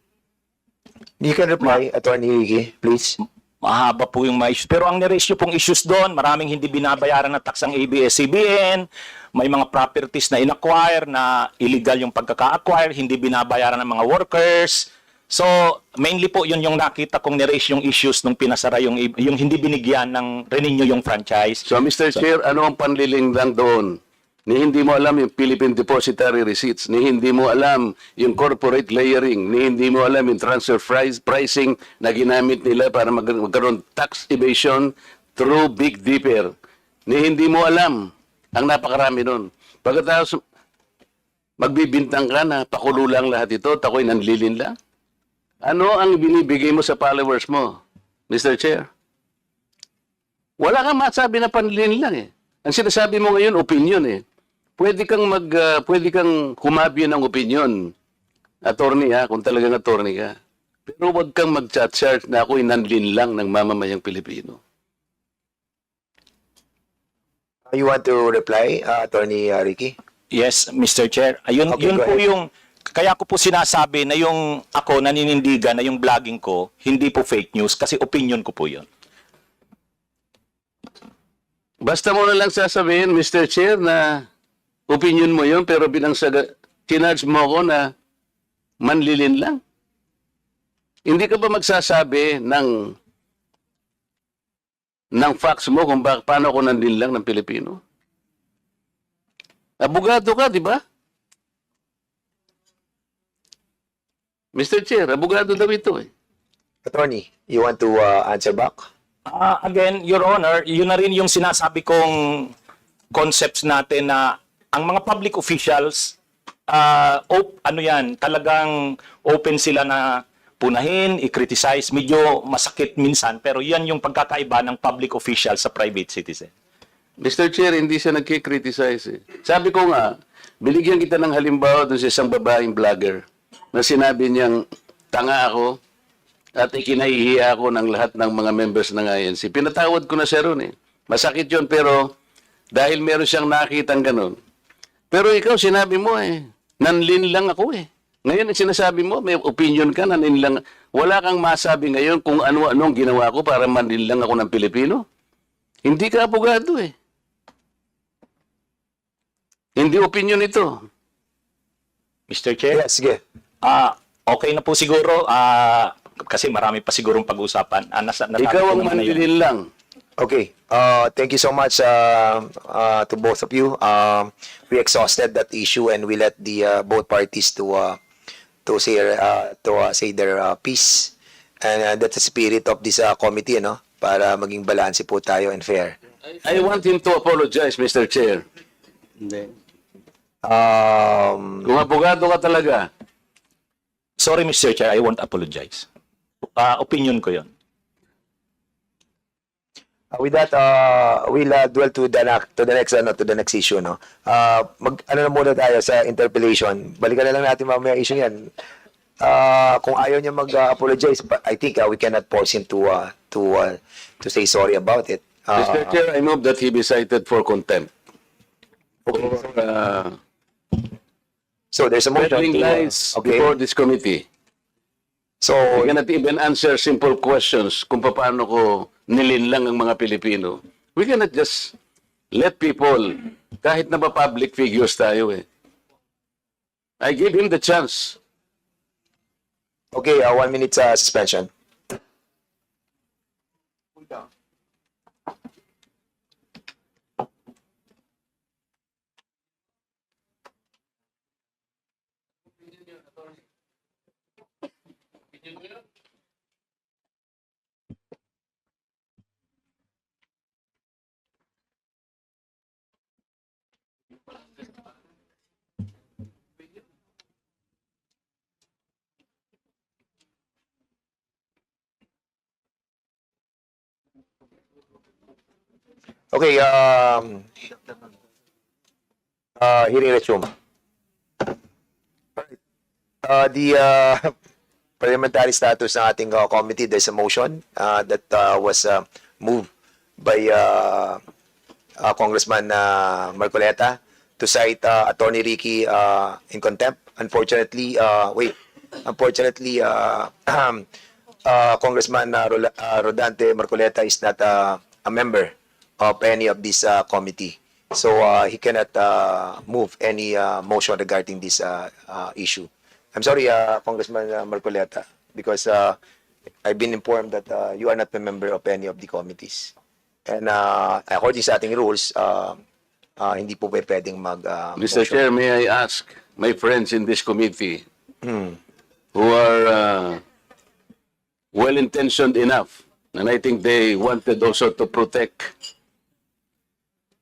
You can reply, Attorney Ricky, please. Mahaba po yung mga issues. Pero ang niresyo pong issues doon, maraming hindi binabayaran na tax ang ABS-CBN, may mga properties na in-acquire na illegal yung pagkaka-acquire, hindi binabayaran ng mga workers. So, mainly po yun yung nakita kong niresyo yung issues nung pinasara yung hindi binigyan ng renew yung franchise. So, Mr. Chair, ano ang panlilingdang doon? Ni hindi mo alam yung Philippine Depositary Receipts, ni hindi mo alam yung corporate layering, ni hindi mo alam yung transfer pricing na ginamit nila para magkaroon tax evasion through Big Dipper. Ni hindi mo alam ang napakarami nun. Pagkatapos magbibintang ka na pakulo lang lahat ito, tako'y nanlilin lang. Ano ang binibigay mo sa followers mo, Mr. Chair? Wala kang masabi na panlilin lang eh. Ang sinasabi mo ngayon, opinion eh. Pwede kang humabyo ng opinion, attorney ha, kung talagang attorney ka. Pero wag kang mag-chat na ako'y nanlin lang ng mamamayang Pilipino. You want to reply, Attorney Ricky? Yes, Mr. Chair. Ayun, Okay, yun go po ahead. yung, kaya ko po sinasabi na yung ako naninindigan na yung vlogging ko, hindi po fake news kasi opinion ko po yun. Basta mo na lang sasabihin, Mr. Chair, na opinion mo yun, pero bilang tinarge mo ako na manlilin lang. Hindi ka ba magsasabi ng facts mo kung paano ako nanlilin lang ng Pilipino? Abogado ka, di ba? Mr. Chair, abogado daw ito eh. Attorney, you want to answer back? Again, Your Honor, yun na rin yung sinasabi kong concepts natin na ang mga public officials, talagang open sila na punahin, i-criticize. Medyo masakit minsan, pero yan yung pagkakaiba ng public official sa private citizen. Mr. Chair, hindi siya nagkikriticize eh. Sabi ko nga, binigyan kita ng halimbawa doon sa isang babaeng vlogger na sinabi niyang tanga ako at ikinahihiya ako ng lahat ng mga members ng INC. Pinatawad ko na siya ron eh. Masakit yun pero dahil meron siyang nakitang ganun. Pero ikaw sinabi mo eh, nanlin lang ako eh. Ngayon sinasabi mo, may opinion ka, nanlin lang. Wala kang masabi ngayon kung ano-anong ginawa ko para manlin lang ako ng Pilipino. Hindi ka abogado eh. Hindi opinion ito. Mr. Chair? Yes, sige. Okay na po siguro. Kasi marami pa sigurong pag-usapan. Ikaw ang manlilin lang. Okay. Thank you so much to both of you. We exhausted that issue and we let the both parties to say their piece. And that's the spirit of this committee, no? Para maging balanse po tayo and fair. I want him to apologize, Mr. Chair. Kung abogado ka talaga, Sorry, Mr. Chair, I won't apologize. Opinion ko yon. With that, we'll dwell to the next issue, no. Ano na muna tayo sa interpellation. Balikan na lang natin mamaya issue yan. Kung ayaw niya mag-apologize, I think we cannot force him to say sorry about it. Mr. Chair, I move that he be cited for contempt. So there's a motion Peddling to, lies okay. before this committee. So We cannot even answer simple questions kung paano ko nilinlang ang mga Pilipino. We cannot just let people, kahit na ba public figures tayo eh. I give him the chance. okay, 1 minute suspension. Okay, hearing resume. The parliamentary status ng ating committee, there's a motion that was moved by Congressman Marcoleta to cite Attorney Ricky in contempt. Unfortunately, Congressman Rodante Marcoleta is not a member of any of this committee. So he cannot move any motion regarding this issue. I'm sorry, Congressman Marcoleta, because I've been informed that you are not a member of any of the committees. And according sa ating rules, hindi po pwedeng mag Mr. Chair, may I ask my friends in this committee who are well-intentioned enough, and I think they wanted also to protect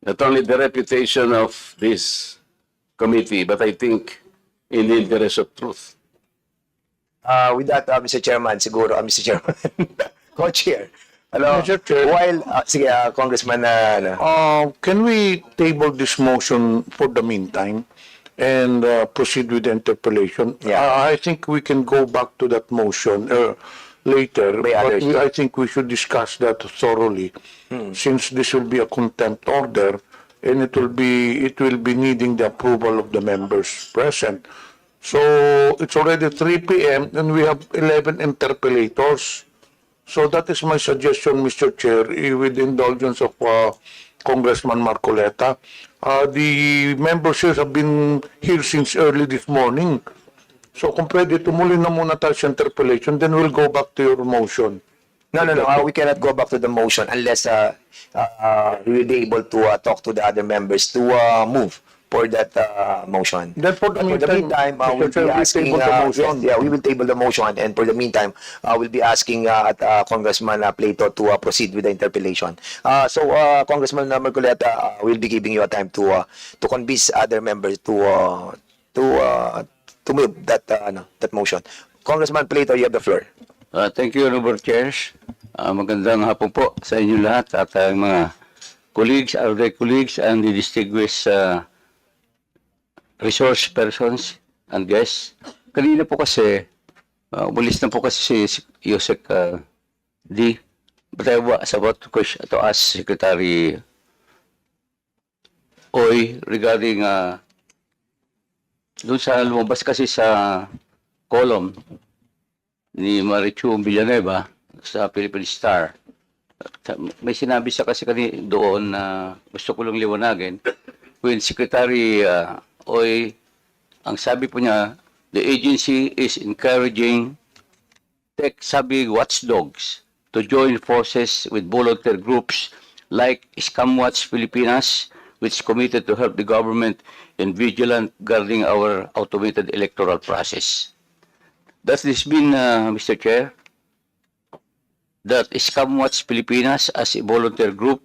not only the reputation of this committee, but I think in the interest of truth. With that, Mr. Chairman, siguro, Mr. Chairman, co-chair. Hello. Mr. Chair. While, sige, Congressman, Can we table this motion for the meantime and proceed with the interpellation? Yeah. I think we can go back to that motion later, By but others. I think we should discuss that thoroughly, since this will be a contempt order and it will be needing the approval of the members present. So it's already 3 p.m. and we have 11 interpellators. So that is my suggestion, Mr. Chair, with the indulgence of Congressman Marcoleta. The members here have been here since early this morning. So kung pwede, tumuloy na muna tayo sa interpellation, then we'll go back to your motion. no, we cannot go back to the motion unless we will be able to talk to the other members to move for that motion. Then for the meantime, we'll Mr. Chair, be we asking, table the motion. yes, yeah, we will table the motion, and for the meantime, we'll be asking Congressman Plato to proceed with the interpellation. So, Congressman Marcoleta, we'll be giving you a time to convince other members to move that that motion. Congressman Plato, you have the floor. Thank you, Honorable Chairs. Magandang hapon po sa inyo lahat at ang mga colleagues, other colleagues, and the distinguished resource persons and guests. Kanina po kasi, umalis na po kasi si Yusek D. But I was about to ask Secretary Oy regarding doon sa lumabas kasi sa column ni Marichu Villanueva sa Philippine Star. May sinabi siya kasi doon na gusto ko lang liwanagin. When Secretary Oy, ang sabi po niya, the agency is encouraging tech-savvy watchdogs to join forces with volunteer groups like Scamwatch Filipinas, which is committed to help the government in vigilant guarding our automated electoral process. Does this mean, Mr. Chair, that Scamwatch Filipinas as a volunteer group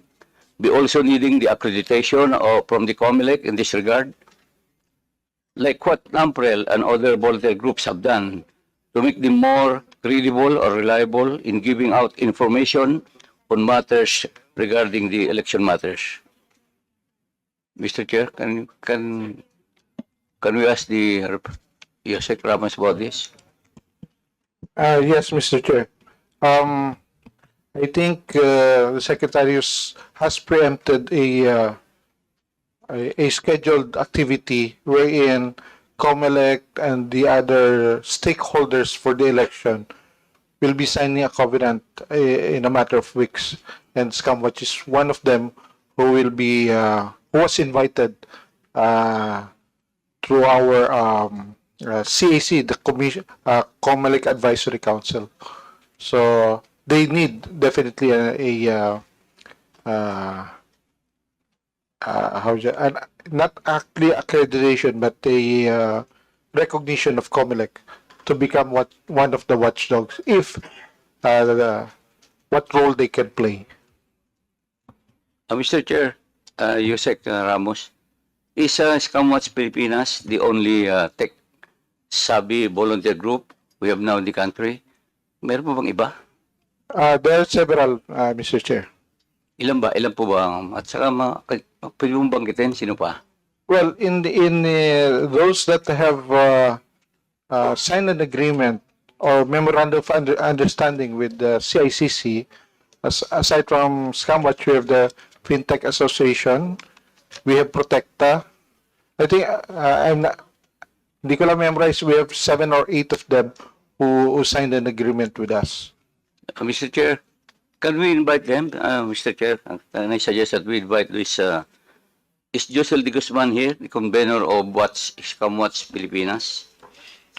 be also needing the accreditation from the COMELEC in this regard? Like what NAMPREL and other volunteer groups have done to make them more credible or reliable in giving out information on matters regarding the election matters. Mr. Chair, can we ask the Yusek Ramos about this? Yes, Mr. Chair. I think the Secretary has preempted a scheduled activity wherein COMELEC and the other stakeholders for the election will be signing a covenant in a matter of weeks, and Scamwatch is one of them who will be who was invited through our CAC, the Commission COMELEC Advisory Council. So they need definitely not actually accreditation, but a recognition of COMELEC to become one of the watchdogs, if what role they can play. Mr. Chair, Yusek Ramos, is Scamwatch Pilipinas the only tech-savvy volunteer group we have now in the country? Meron po bang iba? There are several, Mr. Chair. Ilan ba? Ilan po ba? At saka, pwede mong banggitin, sino pa? Well, in those that have signed an agreement or memorandum of understanding with the CICC, aside from Scamwatch, we have the FinTech Association, we have Protecta. I think hindi ko lang memorize, we have 7 or 8 of them who signed an agreement with us. Mr. Chair, can we invite them, Mr. Chair? Can I suggest that we invite this, is Josel de Guzman here, the convener of Scamwatch Pilipinas?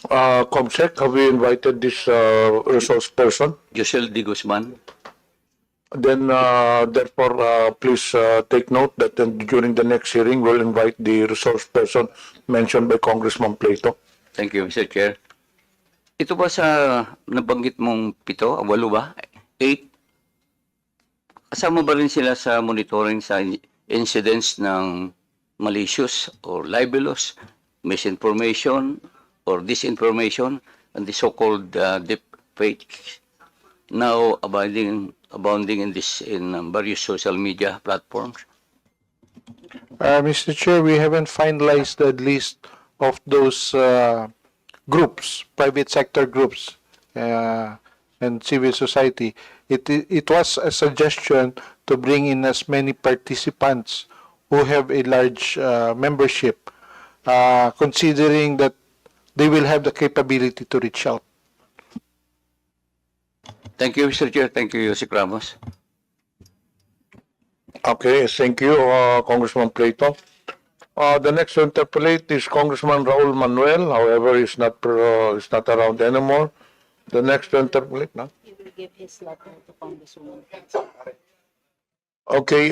Comsec, have we invited this resource person? Josel de Guzman? Then, therefore, please take note that during the next hearing, we'll invite the resource person mentioned by Congressman Plato. Thank you, Mr. Chair. Ito ba sa nabanggit mong 7, 8 ba? 8? Kasama ba rin sila sa monitoring sa incidents ng malicious or libelous, misinformation or disinformation, and the so-called deep fakes now abounding in various social media platforms? Mr. Chair, we haven't finalized the list of those groups, private sector groups, and civil society. It was a suggestion to bring in as many participants who have a large membership, considering that they will have the capability to reach out. Thank you, Mr. Chair. Thank you, Yusek Ramos. Okay, thank you, Congressman Plato. The next to interpolate is Congressman Raul Manuel. However, he's not around anymore. The next to interpolate, no? He will give his letter to Congresswoman. Okay,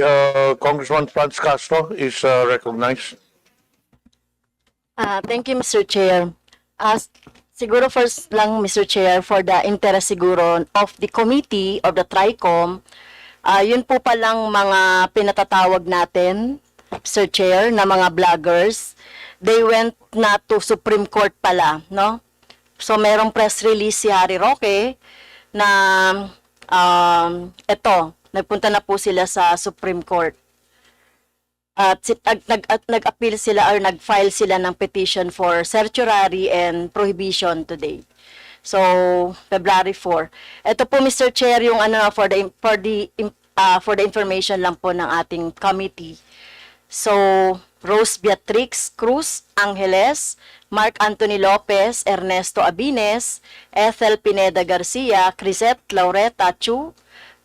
Congressman Franz Castro is recognized. Thank you, Mr. Chair. Siguro first lang, Mr. Chair, for the interest siguro of the committee of the TRICOM, yun po palang mga pinatatawag natin, Mr. Chair, na mga vloggers, they went na to Supreme Court pala, no? So, merong press release si Harry Roque na nagpunta na po sila sa Supreme Court. At nag-appeal sila or nag-file sila ng petition for certiorari and prohibition today. So, February 4. Ito po, Mr. Chair, yung for the information lang po ng ating committee. So, Rose Beatrix Cruz Angeles, Mark Anthony Lopez, Ernesto Abines, Ethel Pineda Garcia, Crisette Laureta Chu,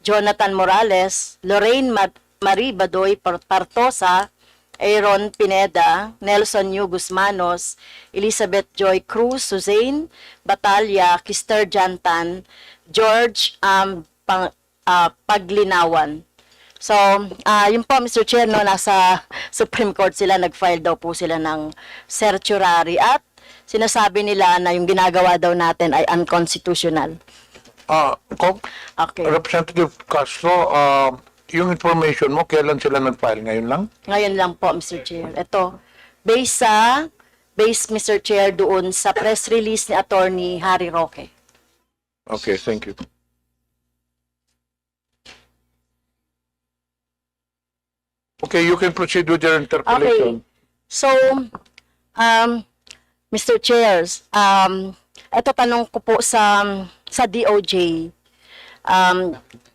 Jonathan Morales, Lorraine Marie Badoy Partosa, Aaron Pineda, Nelson Yu Guzmanos, Elizabeth Joy Cruz, Suzanne Batalya, Kister Jantan, George Paglinawan. So, yun po, Mr. Chair, no, nasa Supreme Court sila, nag-file daw po sila ng certiorari at sinasabi nila na yung ginagawa daw natin ay unconstitutional. Okay. Representative Castro, yung information mo, kailan sila nag-file? Ngayon lang? Ngayon lang po, Mr. Chair. Ito, based, Mr. Chair, doon sa press release ni Attorney Harry Roque. Okay, thank you. Okay, you can proceed with your interpellation. So, Mr. Chairs, ito tanong ko po sa DOJ.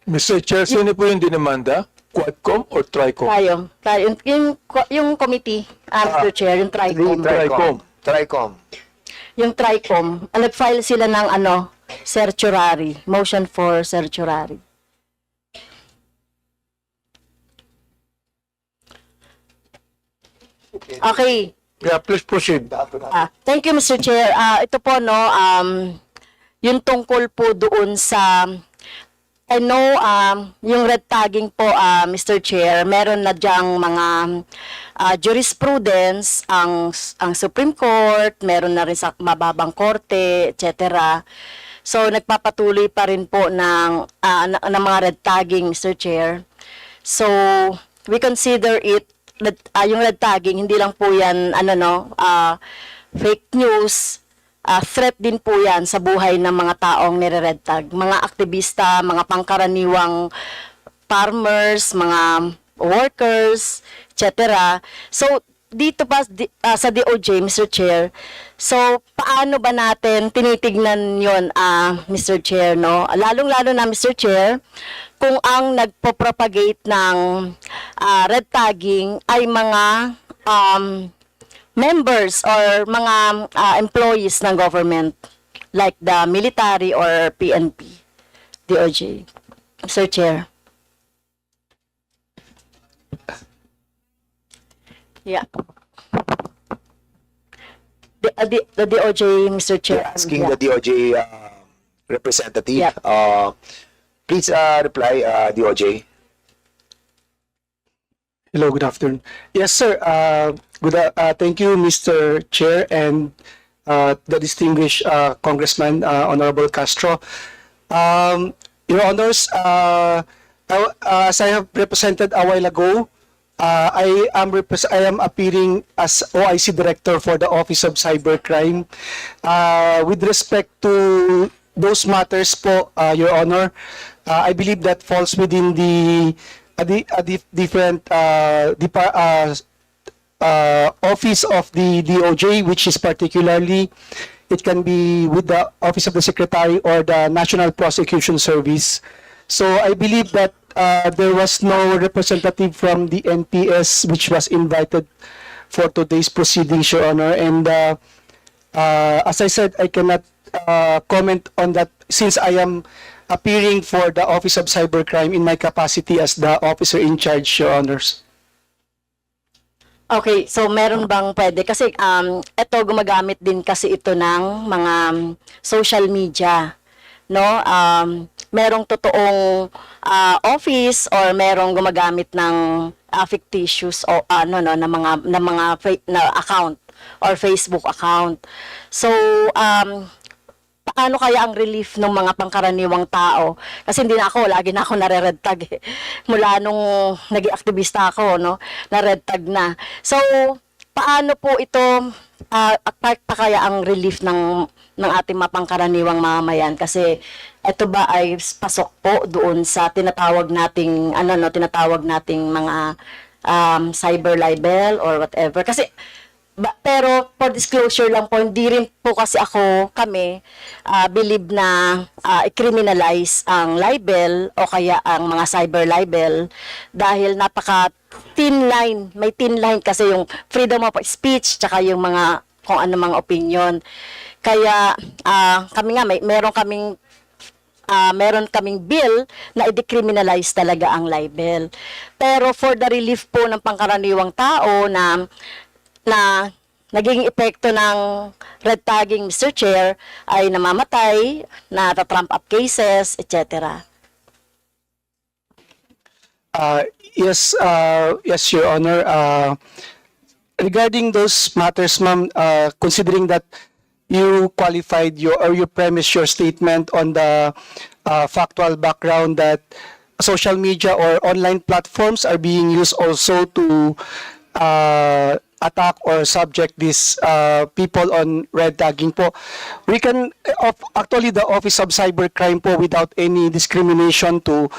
Mr. Chair, sino po yung dinamanda? Quadcom or Tricom? Yung committee, Mr. Chair, yung TRICOM. TRICOM. Yung TRICOM, nag-file sila ng certiorari, motion for certiorari. Okay. Yeah, please proceed. Thank you, Mr. Chair. Ito po, no, yung tungkol po doon sa, I know, yung red tagging po, Mr. Chair, meron na dyang mga jurisprudence ang Supreme Court, meron na rin sa mababang korte, etc. So, nagpapatuloy pa rin po ng mga red tagging, Mr. Chair. So, we consider it yung red tagging, hindi lang po yan, fake news, threat din po yan sa buhay ng mga taong nire-red tag. Mga aktivista, mga pangkaraniwang farmers, mga workers, etc. So, dito pa sa DOJ, Mr. Chair, so, paano ba natin tinitignan yon, Mr. Chair, no? Lalong-lalo na, Mr. Chair, kung ang nagpo-propagate ng red tagging ay mga members or mga employees ng government like the military or PNP, DOJ. Mr. Chair. Yeah. The DOJ, Mr. Chair. Asking the DOJ representative. Yeah. Please reply, DOJ. Hello, good afternoon. Yes, sir. Thank you, Mr. Chair, and the distinguished Congressman, Honorable Castro. Your Honors, as I have represented a while ago, I am appearing as OIC Director for the Office of Cybercrime. With respect to those matters po, Your Honor, I believe that falls within the different office of the DOJ, which is particularly, it can be with the Office of the Secretary or the National Prosecution Service. So I believe that there was no representative from the NPS which was invited for today's proceedings, Your Honor. And as I said, I cannot comment on that since I am appearing for the Office of Cybercrime in my capacity as the officer in charge, Your Honors. Okay, so meron bang pwede? Kasi ito gumagamit din kasi ito ng mga social media, no? Merong totoong office or merong gumagamit ng fictitious o na mga fake na account or Facebook account. So, paano kaya ang relief ng mga pangkaraniwang tao? Kasi hindi na ako, lagi na ako nare-red tag eh. Mula nung naging aktivista ako, no, na-red tag na. So, paano po ito, pa kaya ang relief ng ating mga pangkaraniwang mamamayan? Kasi ito ba ay pasok po doon sa tinatawag nating, tinatawag nating mga cyber libel or whatever. Kasi pero for disclosure lang po, hindi rin po kasi kami believe na i-criminalize ang libel o kaya ang mga cyber libel dahil napaka thin line, may thin line kasi yung freedom of speech tsaka yung mga kung ano mga opinion. Kaya kami nga meron kaming bill na i-decriminalize talaga ang libel. Pero for the relief po ng pangkaraniwang tao na naging epekto ng red tagging, Mr. Chair, ay namamatay, nata-trump up cases, etc. Yes, Your Honor. Regarding those matters, ma'am, considering that you qualified you premised your statement on the factual background that social media or online platforms are being used also to attack or subject these people on red tagging po. We can, actually the Office of Cybercrime po, without any discrimination to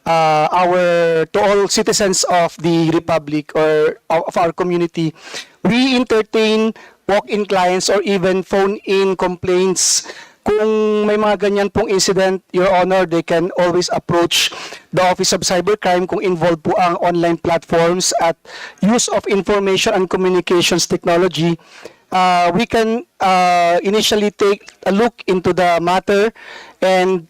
all citizens of the Republic or of our community, we entertain walk-in clients or even phone-in complaints. Kung may mga ganyan pong incident, Your Honor, they can always approach the Office of Cybercrime kung involved po ang online platforms at use of information and communications technology. We can initially take a look into the matter and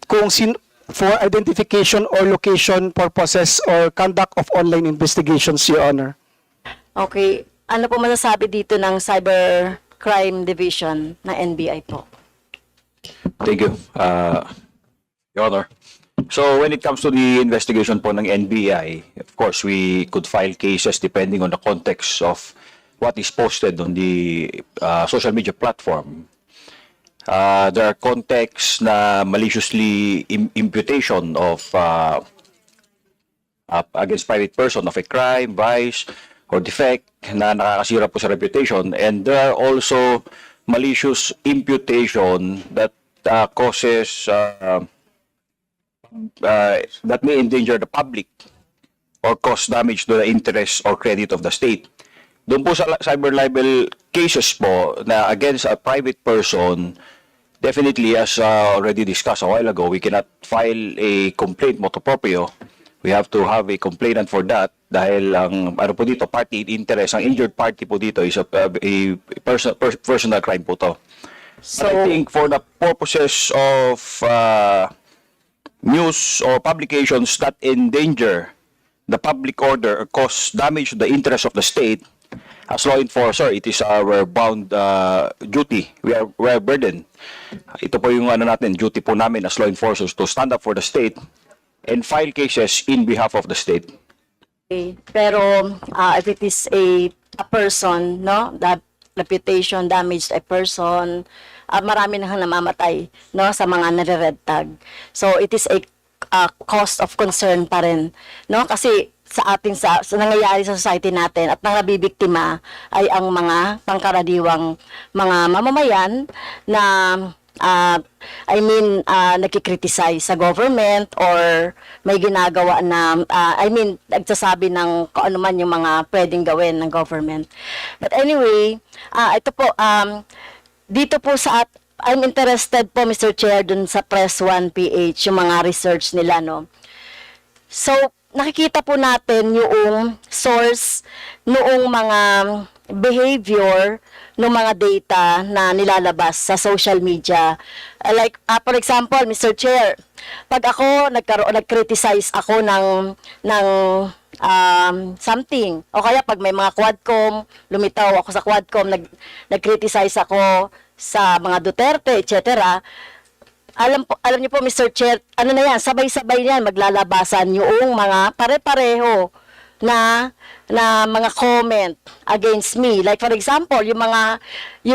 for identification or location purposes or conduct of online investigations, Your Honor. Okay. Ano po masasabi dito ng Cybercrime Division na NBI po? Thank you, Your Honor. So when it comes to the investigation po ng NBI, of course, we could file cases depending on the context of what is posted on the social media platform. There are contexts na maliciously imputation of against private person of a crime, vice, or defect na nakakasira po sa reputation. And there are also malicious imputation that causes that may endanger the public or cause damage to the interest or credit of the state. Doon po sa cyber libel cases po na against a private person, definitely as already discussed a while ago, we cannot file a complaint motu proprio. We have to have a complainant for that dahil ang ano po dito, party in interest, ang injured party po dito is a personal crime po to. So I think for the purposes of news or publications that endanger the public order or cause damage to the interest of the state, as law enforcer, it is our bound duty. We are burdened. Ito po yung ano natin, duty po namin as law enforcers to stand up for the state and file cases in behalf of the state. Okay. Pero if it is a person, no, that reputation damaged a person, marami nang namamatay, no, sa mga nare-red tag. So it is a cause of concern pa rin, no, kasi sa nangyayari sa society natin at nang nabibiktima ay ang mga pangkaraniwang mga mamamayan na nagkikriticize sa government or may ginagawa na, nagsasabi ng kung ano man yung mga pwedeng gawin ng government. But anyway, ito po, dito po I'm interested po, Mr. Chair, dun sa Press 1 PH, yung mga research nila, no? So, nakikita po natin yung source noong mga behavior ng mga data na nilalabas sa social media. Like, for example, Mr. Chair, pag ako nag-criticize ako ng something, o kaya pag may mga Quadcom, lumitaw ako sa Quadcom, nag-criticize ako sa mga Duterte, etc., alam niyo po, Mr. Chair, ano na yan, sabay-sabay yan, maglalabasan yung mga pare-pareho na mga comment against me. Like for example, yung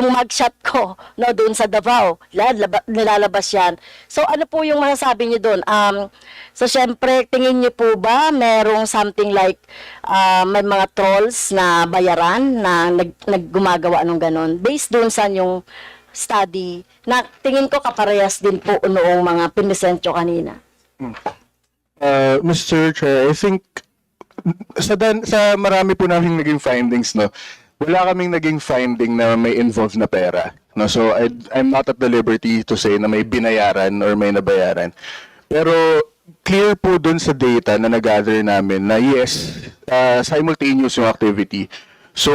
mugshot ko no doon sa Davao, nilalabas yan. So ano po yung masasabi niyo doon? So syempre, tingin niyo po ba merong something like may mga trolls na bayaran na naggumagawa ng ganon based doon sa yung study na tingin ko kaparehas din po noong mga pinisentyo kanina. Mr. Chair, I think sa marami po namin naging findings, no, wala kaming naging finding na may involved na pera. No? So, I'm not at the liberty to say na may binayaran or may nabayaran. Pero, clear po dun sa data na nag-gather namin na yes, simultaneous yung activity. So,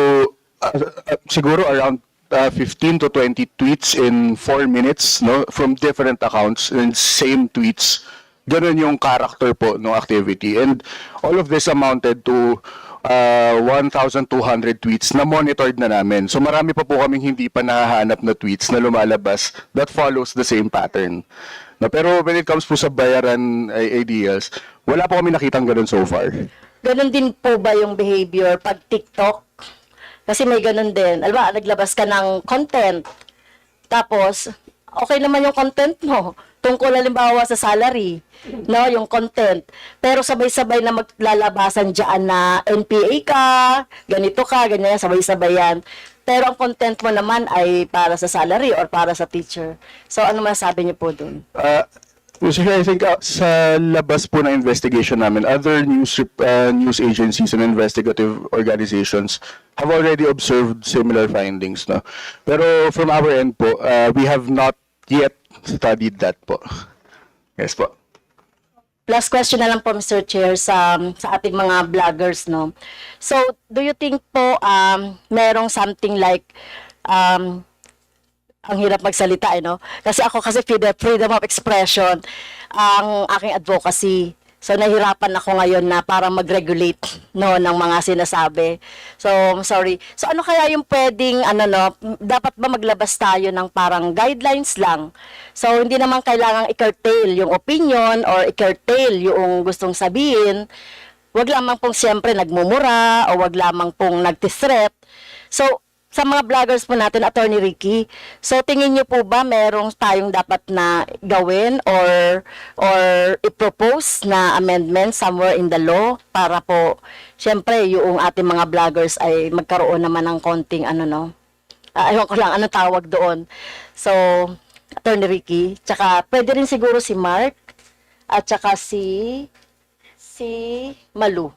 siguro around 15 to 20 tweets in 4 minutes, no, from different accounts and same tweets. Ganun yung character po ng activity. And all of this amounted to 1,200 tweets na monitored na namin. So marami pa po kaming hindi pa nahahanap na tweets na lumalabas that follows the same pattern. No, pero when it comes po sa bayaran ideals, wala po kami nakitang ganun so far. Ganun din po ba yung behavior pag TikTok? Kasi may ganun din. Alba, naglabas ka ng content. Tapos, okay naman yung content mo. Tungkol halimbawa sa salary, no, yung content. Pero sabay-sabay na maglalabasan diyan na NPA ka, ganito ka, ganyan, sabay-sabay yan. Pero ang content mo naman ay para sa salary or para sa teacher. So, ano masasabi niyo po dun? Mr. Chair, I think sa labas po na investigation namin, other news agencies and investigative organizations have already observed similar findings. No? Pero from our end po, we have not yet studied that po. Yes po. Last question na lang po, Mr. Chair, sa ating mga vloggers, no? So, do you think po merong something like ang hirap magsalita, no? Kasi ako freedom of expression ang aking advocacy. So, nahirapan ako ngayon na para mag-regulate, no, ng mga sinasabi. So, I'm sorry. So, ano kaya yung pwedeng, dapat ba maglabas tayo ng parang guidelines lang? So, hindi naman kailangang i-curtail yung opinion or i-curtail yung gustong sabihin. Wag lamang pong siyempre nagmumura o wag lamang pong nagti-threat. So, sa mga vloggers po natin, Attorney Ricky, so tingin niyo po ba merong tayong dapat na gawin or i-propose na amendment somewhere in the law para po, syempre, yung ating mga vloggers ay magkaroon naman ng konting ewan ko lang, anong tawag doon. So, Attorney Ricky, tsaka pwede rin siguro si Mark at tsaka si Malu.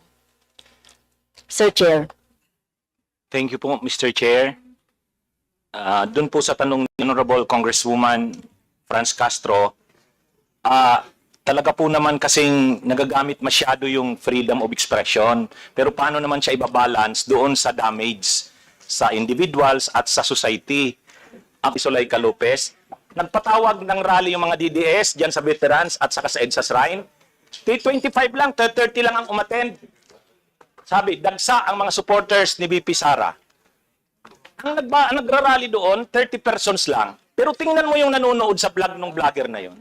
Sir Chair. Thank you po, Mr. Chair. Doon po sa tanong ni Honorable Congresswoman Franz Castro, talaga po naman kasing nagagamit masyado yung freedom of expression. Pero paano naman siya ibabalance doon sa damage sa individuals at sa society? Ang Isolayca Lopez, nagpatawag ng rally yung mga DDS dyan sa veterans at saka sa EDSA Shrine. 25 lang, 30 lang ang umattend. Sabi, dagsa ang mga supporters ni VP Sara. Ang nagrarally doon, 30 persons lang. Pero tingnan mo yung nanonood sa vlog ng vlogger na yon.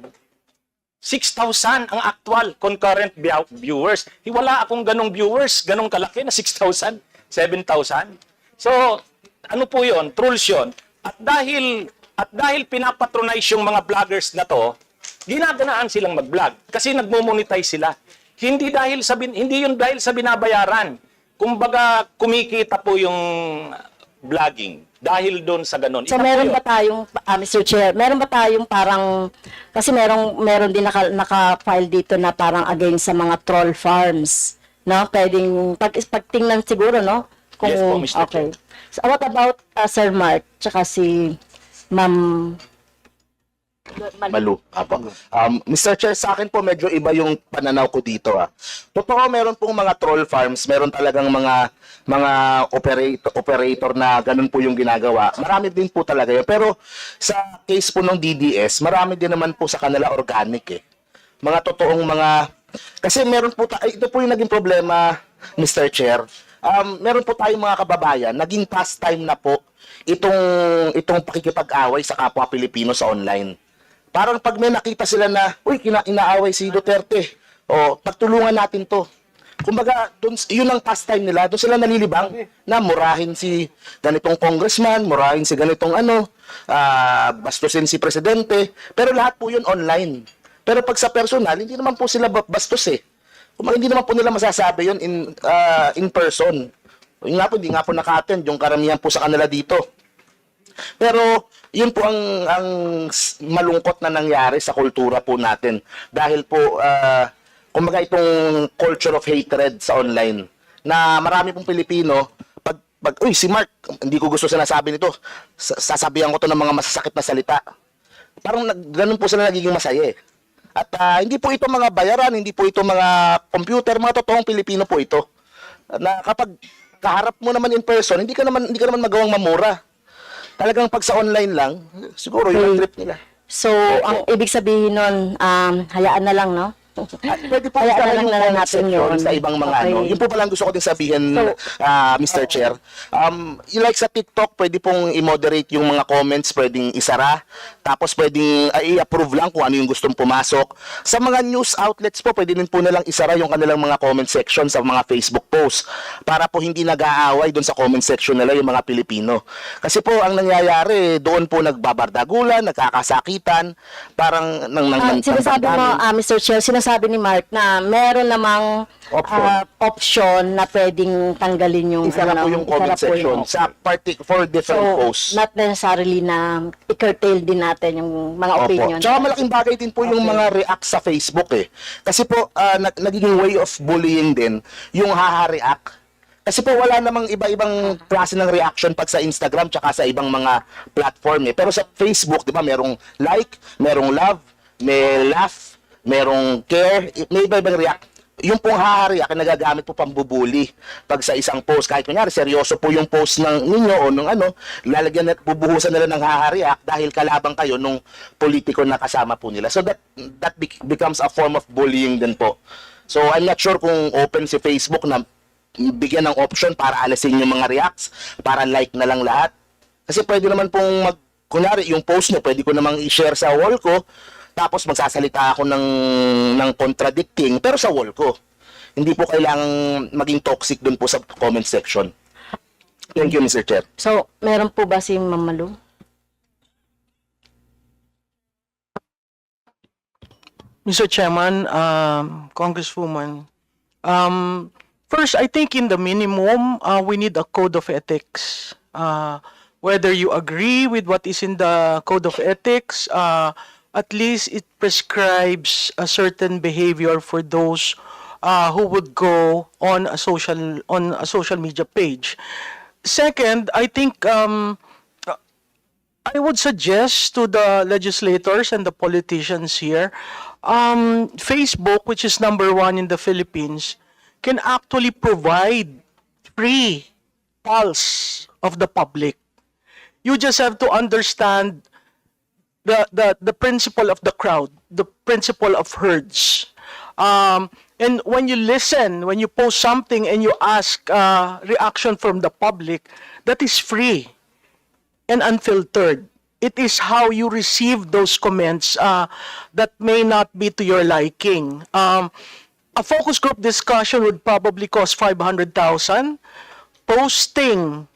6,000 ang actual concurrent viewers. Wala akong ganong viewers, ganong kalaki na 6,000, 7,000. So, ano po yon? Trolls yun. At dahil pinapatronize yung mga vloggers na to, ginaganaan silang mag-vlog kasi nagmo-monetize sila. Hindi yun dahil sa binabayaran. Kumbaga, kumikita po yung vlogging dahil doon sa ganun. So, meron ba tayong, Mr. Chair, meron ba tayong parang, kasi meron din naka-file dito na parang against sa mga troll farms, no? Pwedeng, pagtingnan siguro, no? Kung, yes po, Mr. okay. Chair. So, what about Sir Mark, tsaka si Ma'am Malu. Apo. Mr. Chair, sa akin po medyo iba yung pananaw ko dito. Totoo, meron pong mga troll farms, meron talagang mga operator na ganun po yung ginagawa. Marami din po talaga yun. Pero sa case po ng DDS, marami din naman po sa kanila organic Mga totoong kasi meron po ito po yung naging problema, Mr. Chair. Meron po tayong mga kababayan, naging pastime na po itong pakikipag-away sa kapwa Pilipino sa online. Parang pag may nakita sila na, inaaway si Duterte, pagtulungan natin to. Kumbaga, yun ang pastime nila. Doon sila nalilibang na murahin si ganitong congressman, murahin si ganitong bastusin si presidente. Pero lahat po yun online. Pero pag sa personal, hindi naman po sila bastos eh. Kumbaga, hindi naman po nila masasabi yun in person. Yun nga po, hindi nga po naka-attend yung karamihan po sa kanila dito. Pero yun po ang malungkot na nangyari sa kultura po natin. Dahil po, kumbaga itong culture of hatred sa online, na marami pong Pilipino, uy, si Mark, hindi ko gusto sinasabi nito, sasabihan ko to ng mga masasakit na salita. Parang ganun po sila nagiging masaya eh. At hindi po ito mga bayaran, hindi po ito mga computer, mga totoong Pilipino po ito. Na kapag kaharap mo naman in person, hindi ka naman magawang mamura. Talagang pag sa online lang, siguro yung trip nila. So, ang ibig sabihin nun, hayaan na lang, no? At pwede po Hayaan na yung lang comment natin section yun. sa ibang mga Okay. Yun po palang gusto ko din sabihin, Mr. Chair. Like sa TikTok, pwede pong i-moderate yung mga comments, pwedeng isara. Tapos pwedeng i-approve lang kung ano yung gustong pumasok. Sa mga news outlets po, pwede din po nilang isara yung kanilang mga comment section sa mga Facebook posts para po hindi nag-aaway doon sa comment section nila yung mga Pilipino. Kasi po, ang nangyayari, doon po nagbabardagulan, nagkakasakitan, parang Sinasabi mo, Mr. Chair, sinasabi ni Mark na meron namang option na pwedeng tanggalin yung isara po yung comment isara po section yung- sa for different posts. not necessarily na i-curtail din natin yung mga opinion. Tsaka malaking bagay din po yung mga react sa Facebook eh. Kasi po, nagiging way of bullying din yung haha-react. Kasi po wala namang iba-ibang klase ng reaction pag sa Instagram tsaka sa ibang mga platform eh. Pero sa Facebook, di ba, merong like, merong love, may laugh, merong care, may iba-ibang react. Yung pong haha-react ay nagagamit po pambubuli pag sa isang post. Kahit kunyari, seryoso po yung post ng ninyo o nung lalagyan at bubuhusan nila ng haha-react dahil kalabang kayo nung politiko na kasama po nila. So that becomes a form of bullying din po. So I'm not sure kung open si Facebook na bigyan ng option para alisin yung mga reacts, para like na lang lahat. Kasi pwede naman pong kunyari, yung post nyo, pwede ko namang i-share sa wall ko, tapos magsasalita ako ng contradicting, pero sa wall ko. Hindi po kailangang maging toxic dun po sa comment section. Thank you, Mr. Chair. So, meron po ba si Mamalu? Mr. Chairman, Congresswoman, first, I think in the minimum, we need a code of ethics. Whether you agree with what is in the code of ethics, at least it prescribes a certain behavior for those who would go on a social media page. Second, I think I would suggest to the legislators and the politicians here, Facebook, which is #1 in the Philippines, can actually provide free pulse of the public. You just have to understand the principle of the crowd, the principle of herds. And when you listen, when you post something and you ask reaction from the public, that is free and unfiltered. It is how you receive those comments that may not be to your liking. A focus group discussion would probably cost 500,000. Posting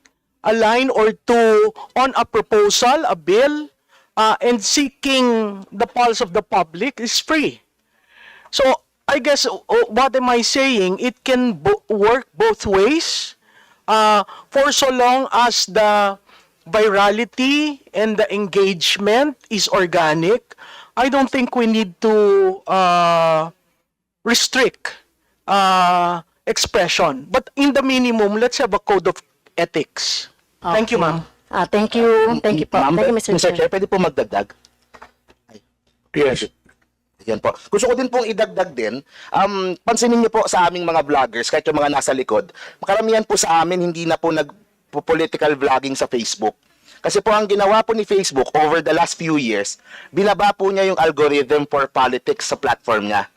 a line or two on a proposal, a bill, and seeking the pulse of the public is free. So, I guess, what am I saying? It can work both ways. For so long as the virality and the engagement is organic, I don't think we need to restrict expression. But in the minimum, let's have a code of ethics. Thank you, ma'am. Thank you. Thank you po. Ma'am, Thank you, Mr. Chair. Chair, pwede po magdagdag? Yes. Yan po. Gusto ko din pong idagdag din, pansinin niyo po sa aming mga vloggers, kahit yung mga nasa likod, karamihan po sa amin hindi na po nag-political vlogging sa Facebook. Kasi po ang ginawa po ni Facebook over the last few years, binaba po niya yung algorithm for politics sa platform niya.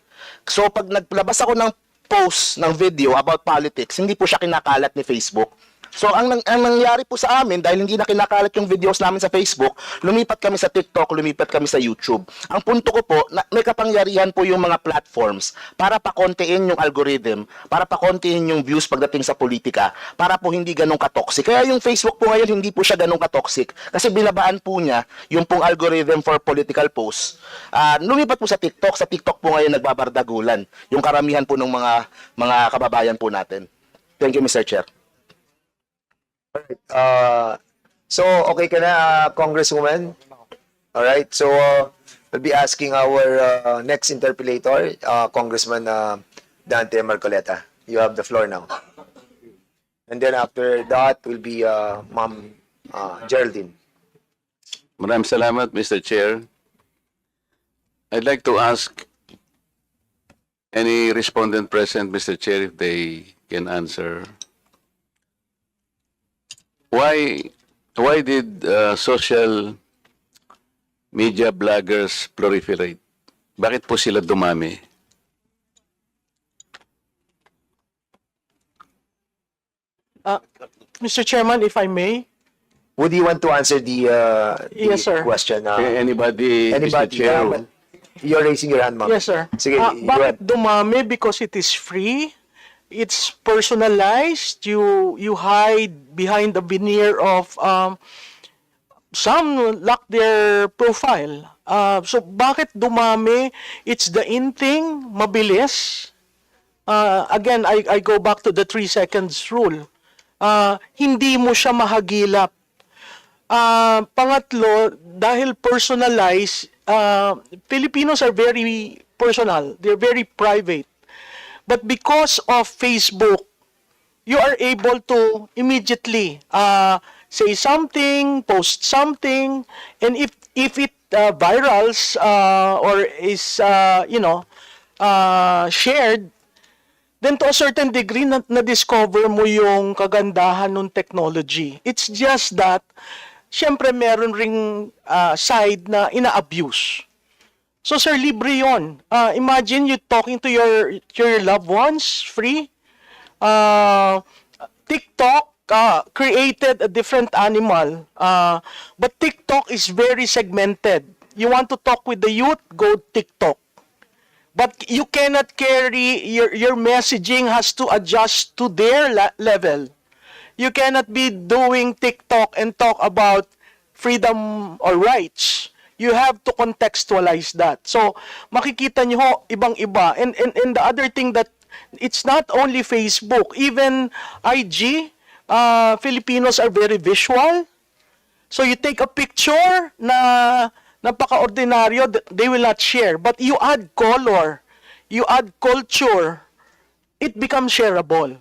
So pag naglabas ako ng post ng video about politics, hindi po siya kinakalat ni Facebook. So ang nangyari po sa amin, dahil hindi na kinakalat yung videos namin sa Facebook, lumipat kami sa TikTok, lumipat kami sa YouTube. Ang punto ko po, may kapangyarihan po yung mga platforms para pakontiin yung algorithm, para pakontiin yung views pagdating sa politika, para po hindi ganun katoxic. Kaya yung Facebook po ngayon, hindi po siya ganun katoxic kasi binabaan po niya yung pong algorithm for political posts. Lumipat po sa TikTok po ngayon nagbabardagulan yung karamihan po ng mga kababayan po natin. Thank you, Mr. Chair. So, okay ka na, Congresswoman? All right. So, we'll be asking our next interpellator, Congressman Dante Marcoleta. You have the floor now. And then after that will be Ma'am Geraldine. Maraming salamat, Mr. Chair. I'd like to ask any respondent present, Mr. Chair, if they can answer. Why did social media bloggers proliferate? Bakit po sila dumami? Mr. Chairman, if I may. Would you want to answer the Yes, sir. question? Anybody, Mr. Chair? but you're raising your hand, ma'am. Yes, sir. Sige, go Bakit ahead. dumami? Because it is free. It's personalized. You hide behind the veneer of some lock their profile. So bakit dumami? It's the in thing, mabilis. Again, I go back to the 3 seconds rule. Hindi mo siya mahagilap. Pangatlo, dahil personalized, Filipinos are very personal. They're very private. But because of Facebook, you are able to immediately say something, post something, and if it virals or is shared, then to a certain degree na-discover mo yung kagandahan ng technology. It's just that syempre meron ring side na ina-abuse. So sir, libre yun. Imagine you talking to your loved ones, free. TikTok created a different animal. But TikTok is very segmented. You want to talk with the youth, go TikTok. But you cannot carry, your messaging has to adjust to their level. You cannot be doing TikTok and talk about freedom or rights. You have to contextualize that. So, makikita nyo ho, ibang-iba. And the other thing that, it's not only Facebook, even IG, Filipinos are very visual. So, you take a picture na napaka-ordinaryo, they will not share. But you add color, you add culture, it becomes shareable.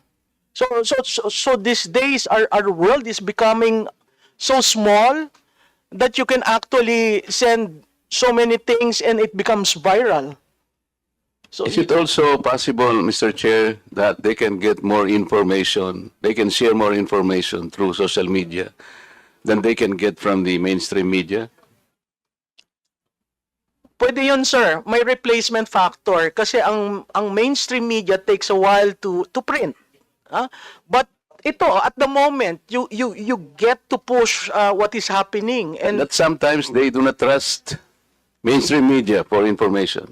So these days, our world is becoming so small that you can actually send so many things and it becomes viral. So Is it also possible, Mr. Chair, that they can get more information, they can share more information through social media than they can get from the mainstream media? pwede yun, sir. May replacement factor kasi ang mainstream media takes a while to print. But ito, at the moment, you get to push what is happening. And That sometimes they do not trust mainstream media for information.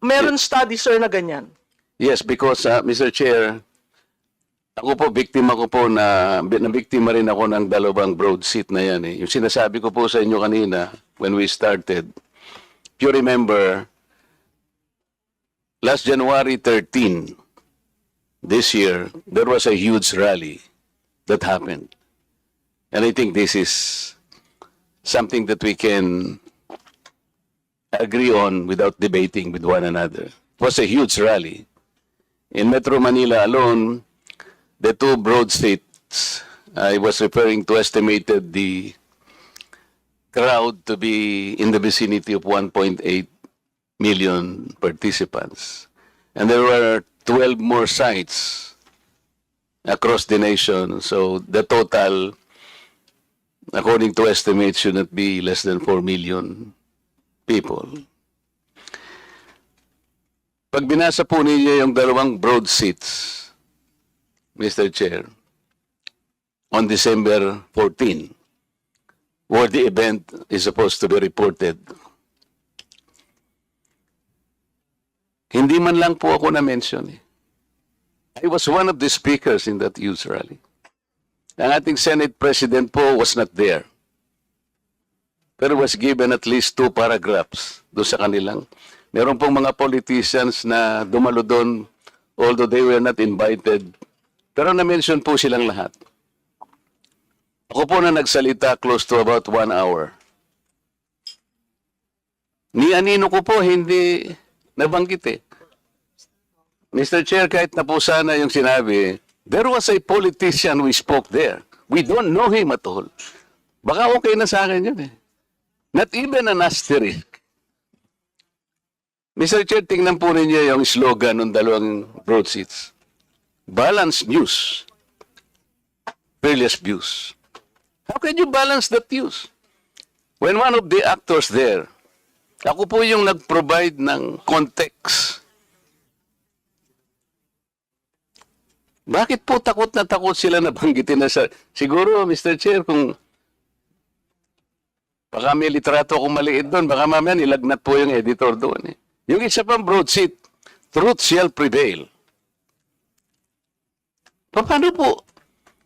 meron study, sir, na ganyan. Yes, because, Mr. Chair, ako po, biktima ko po na biktima rin ako ng dalawang broad seat na yan. Yung sinasabi ko po sa inyo kanina, when we started, if you remember, last January 13, this year, there was a huge rally that happened. And I think this is something that we can agree on without debating with one another. It was a huge rally. In Metro Manila alone, the two broad states, I was referring to, estimated the crowd to be in the vicinity of 1.8 million participants. And there were 12 more sites across the nation. So the total, according to estimates, should not be less than 4 million people. Pag binasa po ninyo yung dalawang broad seats, Mr. Chair, on December 14, where the event is supposed to be reported. Hindi man lang po ako na-mention eh. I was one of the speakers in that youth rally. Ang ating Senate President po was not there. Pero was given at least 2 paragraphs doon sa kanilang. Meron pong mga politicians na dumalo doon, although they were not invited. Pero na-mention po silang lahat. Ako po na nagsalita close to about 1 hour. Ni anino ko po hindi nabanggit eh. Mr. Chair, kahit na po sana yung sinabi, there was a politician who spoke there. We don't know him at all. Baka okay na sa akin yun eh. Not even an asterisk. Mr. Chair, tingnan po ninyo yung slogan ng dalawang broadsheets. Balanced news. Fearless views. How can you balance that news? When one of the actors there, ako po yung nag-provide ng context. Bakit po takot na takot sila na banggitin na sa... Siguro, Mr. Chair, kung baka may litrato akong maliit doon, baka mamaya nilagnat po yung editor doon. Eh. Yung isa pang broadsheet, truth shall prevail. Paano po?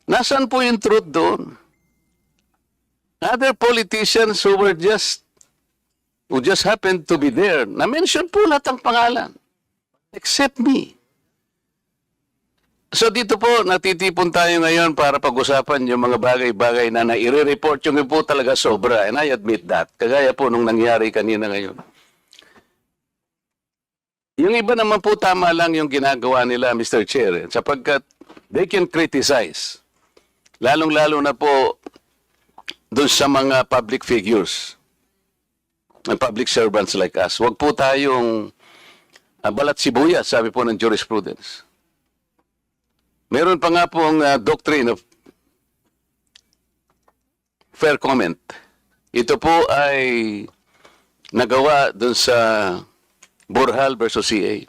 Nasaan po yung truth doon? Other politicians who just happened to be there, na-mention po lahat ang pangalan. Except me. So dito po, natitipon tayo ngayon para pag-usapan yung mga bagay-bagay na nai-report yung po talaga sobra. And I admit that. Kagaya po nung nangyari kanina ngayon. Yung iba naman po tama lang yung ginagawa nila, Mr. Chair, sapagkat they can criticize. Lalong-lalo na po doon sa mga public figures and public servants like us. Huwag po tayong balat sibuyas, sabi po ng jurisprudence. Meron pa nga pong doctrine of fair comment. Ito po ay nagawa dun sa Borjal versus CA.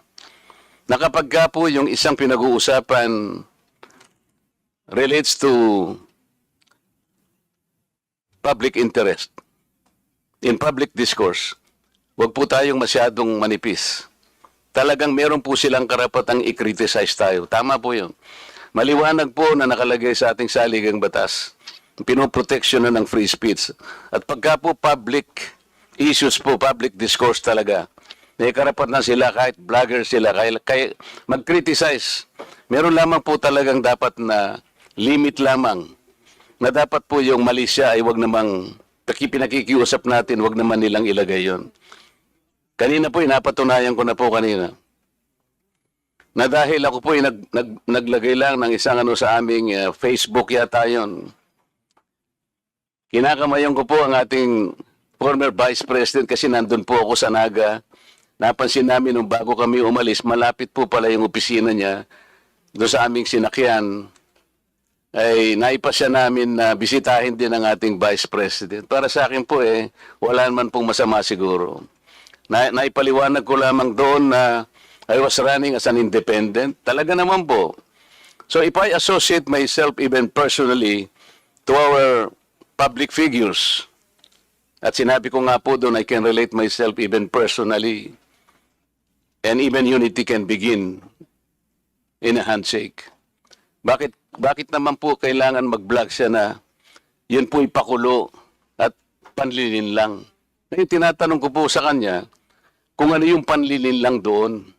Na kapag ka po yung isang pinag-uusapan relates to public interest, in public discourse, wag po tayong masyadong manipis. Talagang meron po silang karapatang i-criticize tayo. Tama po yun. Maliwanag po na nakalagay sa ating saligang batas. Pinoproteksyon na ng free speech. At pagka po public issues po, public discourse talaga, may karapatan sila kahit vlogger sila, kaya mag-criticize. Meron lamang po talagang dapat na limit lamang na dapat po yung mali siya ay wag namang pinakikiusap natin, wag naman nilang ilagay yon. Kanina po, napatunayan ko na po kanina na dahil ako po naglagay lang ng isang sa aming Facebook yata yon. Kinakamayan ko po ang ating former Vice President kasi nandun po ako sa Naga. Napansin namin nung bago kami umalis, malapit po pala yung opisina niya doon sa aming sinakyan. Ay naipasya namin na bisitahin din ang ating Vice President. Para sa akin po wala naman pong masama siguro. Naipaliwanag ko lamang doon na I was running as an independent. Talaga naman po. So if I associate myself even personally to our public figures, at sinabi ko nga po doon, I can relate myself even personally, and even unity can begin in a handshake. Bakit naman po kailangan mag-vlog siya na yun po ipakulo at panlilin lang? Ngayon tinatanong ko po sa kanya kung ano yung panlilin lang doon.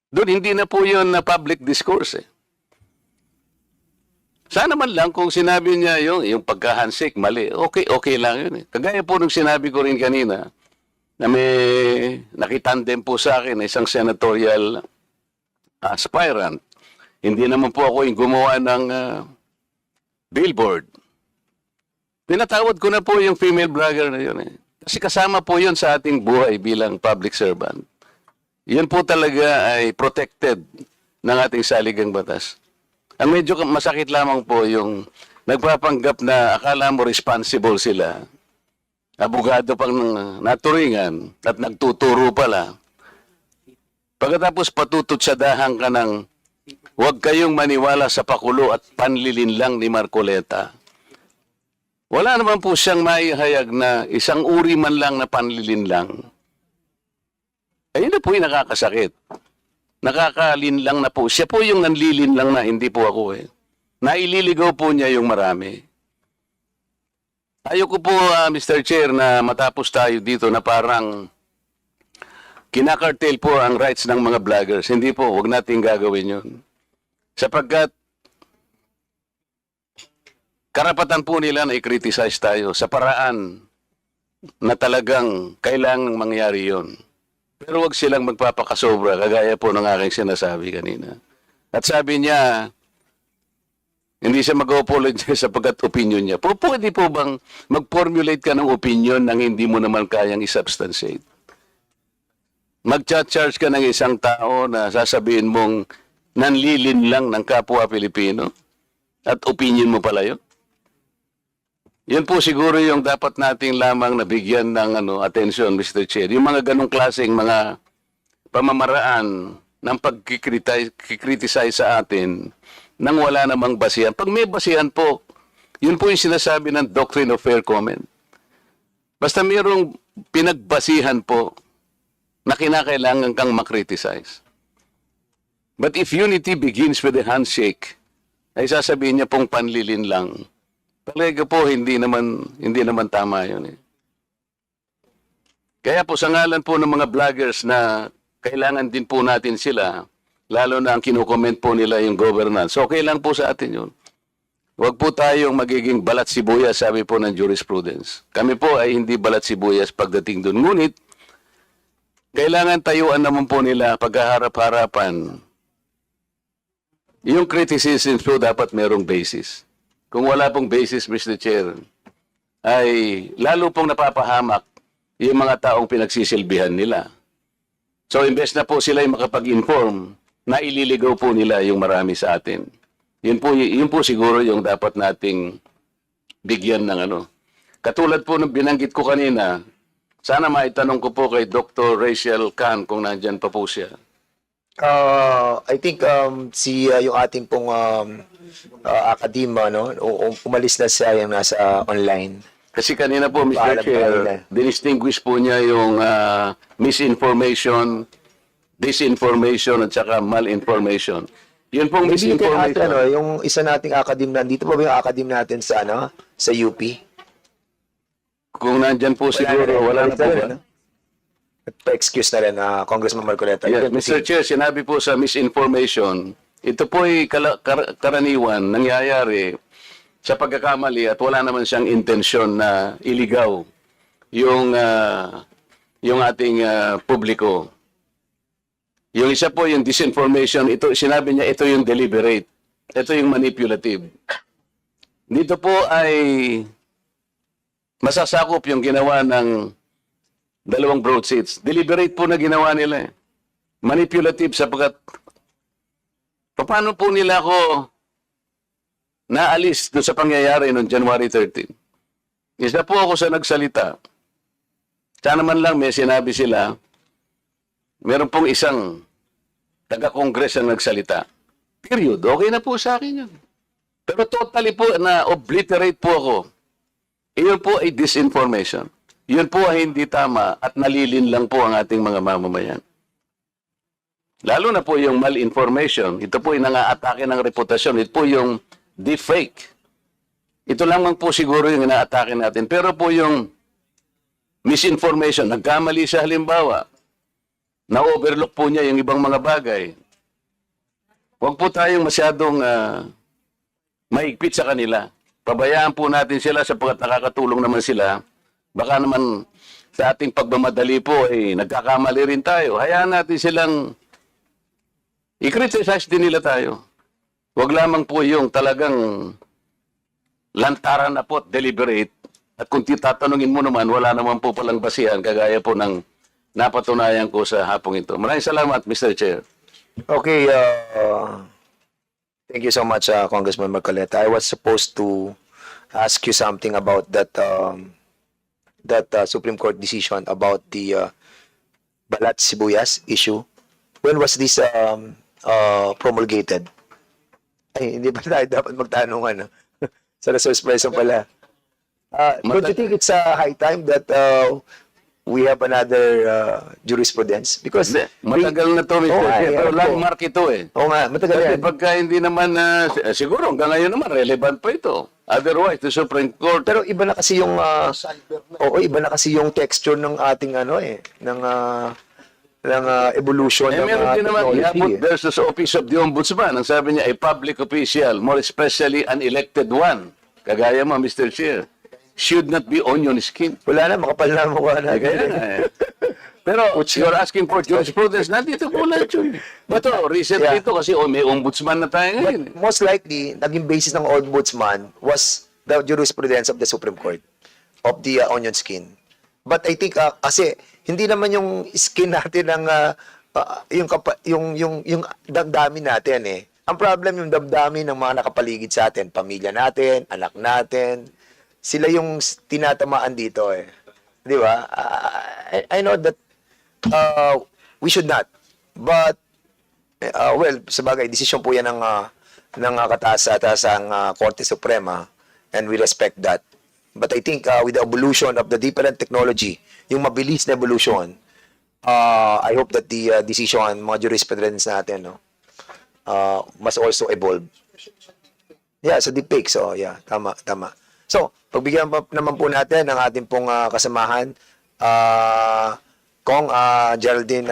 Doon hindi na po yun na public discourse Sana man lang kung sinabi niya yung pagka-handshake, mali. Okay lang yun Kagaya po nung sinabi ko rin kanina na may nakitandem po sa akin isang senatorial aspirant. Hindi naman po ako yung gumawa ng billboard. Tinatawad ko na po yung female blogger na yun Kasi kasama po yun sa ating buhay bilang public servant. Yan po talaga ay protected ng ating saligang batas. Ang medyo masakit lamang po yung nagpapanggap na akala mo responsible sila. Abogado pang naturingan at nagtuturo pala. Pagkatapos patututsadahan ka ng huwag kayong maniwala sa pakulo at panlilinlang ni Marcoleta. Wala naman po siyang maihayag na isang uri man lang na panlilinlang. Ayun na po yung nakakasakit. Nakakalinlang na po. Siya po yung nanlilinlang na, hindi po ako eh. Naililigaw po niya yung marami. Ayoko po, Mr. Chair, na matapos tayo dito na parang kinakartel po ang rights ng mga vloggers. Hindi po, huwag natin gagawin yun. Sapagkat karapatan po nila na i-criticize tayo sa paraan na talagang kailangang mangyari yon. Pero wag silang magpapakasobra, kagaya po ng aking sinasabi kanina. At sabi niya, hindi siya mag-apologize sapagkat opinion niya. Pwede po bang mag-formulate ka ng opinion nang hindi mo naman kayang i-substantiate? Mag-charge ka ng isang tao na sasabihin mong nanlilin lang ng kapwa Pilipino at opinion mo pala yun? Yun po siguro yung dapat nating lamang nabigyan ng attention, Mr. Chair. Yung mga ganong klaseng mga pamamaraan ng pag-criticize sa atin nang wala namang basihan. Pag may basihan po, yun po yung sinasabi ng doctrine of fair comment. Basta mayroong pinagbasihan po na kinakailangan kang makriticize. But if unity begins with a handshake, ay sasabihin niya pong panlilin lang. Talaga po, hindi naman tama yun eh. Kaya po sa ngalan po ng mga vloggers na kailangan din po natin sila, lalo na ang kinukomment po nila yung governance. Okay lang po sa atin yun. Huwag po tayong magiging balat sibuyas, sabi po ng jurisprudence. Kami po ay hindi balat sibuyas pagdating doon. Ngunit, kailangan tayuan naman po nila pagkaharap-harapan. Yung criticism po dapat merong basis. Kung wala pong basis, Mr. Chair, ay lalo pong napapahamak yung mga taong pinagsisilbihan nila. So, imbes na po sila yung makapag-inform, na ililigaw po nila yung marami sa atin. Yun po siguro yung dapat nating bigyan ng Katulad po ng binanggit ko kanina, sana maitanong ko po kay Dr. Rachel Khan kung nandyan pa po siya. I think yung ating pong akadema, umalis na siya yung nasa online. Kasi kanina po, Mr. Paalam Chair, kanina. dinistinguish po niya yung misinformation, disinformation, at saka malinformation. Yun pong Maybe you can ask, misinformation. yung isa nating academe nandito pa ba yung academe natin sa sa UP? Kung nandyan po siguro, wala na po ba? Pa-excuse na rin, Congressman Marcoleta. Yes, You can Mr. proceed. Chair, sinabi po sa misinformation, ito po ay karaniwan, nangyayari sa pagkakamali at wala naman siyang intensyon na iligaw yung ating publiko. Yung isa po yung disinformation, ito sinabi niya ito yung deliberate. Ito yung manipulative. Dito po ay masasakop yung ginawa ng dalawang broadsides. Deliberate po na ginawa nila eh. Manipulative sapagkat paano po nila ako naalis doon sa pangyayari noong January 13. Isa po ako sa nagsalita. Sana man lang may sinabi sila, meron pong isang taga-Congress ang nagsalita. Period. Okay na po sa akin yun. Pero totally po na obliterate po ako. Iyon po ay disinformation. Yun po ay hindi tama at nalilin lang po ang ating mga mamamayan. Lalo na po yung malinformation. Ito po ay nangaatake ng reputasyon. Ito po yung deepfake. Ito lamang po siguro yung inaatake natin. Pero po yung misinformation, nagkamali siya halimbawa, na-overlook po niya yung ibang mga bagay. Huwag po tayong masyadong mahigpit sa kanila. Pabayaan po natin sila sapagkat nakakatulong naman sila. Baka naman sa ating pagmamadali po ay nagkakamali rin tayo. Hayaan natin silang i-criticize din nila tayo. Huwag lamang po yung talagang lantaran na po at deliberate. At kung titatanungin mo naman, wala naman po palang basihan kagaya po ng napatunayan ko sa hapong ito. Maraming salamat, Mr. Chair. Okay, thank you so much, Congressman Marcoleta. I was supposed to ask you something about that Supreme Court decision about the Balat Sibuyas issue. When was this promulgated? Ay, hindi pa tayo dapat magtanong, ano? Sa resource person pala. Don't you think it's high time that we have another jurisprudence? Because Hindi, matagal na to, Mr. Oo, Chair. Pero oo. landmark ito eh. Oo nga, matagal Kasi yan. pagka hindi naman, siguro hanggang ngayon naman, relevant pa ito. Otherwise, the Supreme Court, Pero iba na kasi yung iba na kasi yung texture ng ating ng evolution ng meron din naman, technology. Yabut versus Office of the Ombudsman. Ang sabi niya, a public official, more especially an elected one, kagaya mo, Mr. Chair, should not be on your skin. Wala na, makapal na ang mukha natin. Kaya nga eh. Pero you're asking for jurisprudence, nandito po lang yun. Ito, recently Yeah. ito kasi may ombudsman na tayo ngayon. But most likely, naging basis ng ombudsman was the jurisprudence of the Supreme Court of the onion skin. But I think kasi hindi naman yung skin natin ng yung damdamin natin eh. Ang problem yung damdamin ng mga nakapaligid sa atin, pamilya natin, anak natin. Sila yung tinatamaan dito eh. Di ba? I know that we should not. But well, sabagay, desisyon po yan ng kataas-taasang Korte Suprema, and we respect that. But I think with the evolution of the different technology, yung mabilis na evolution, I hope that the decision, mga jurisprudence natin, must also evolve. Yeah, so deepfake. So, yeah, tama. So, pagbigyan pa naman po natin ang ating pong kasamahan, Kong Geraldine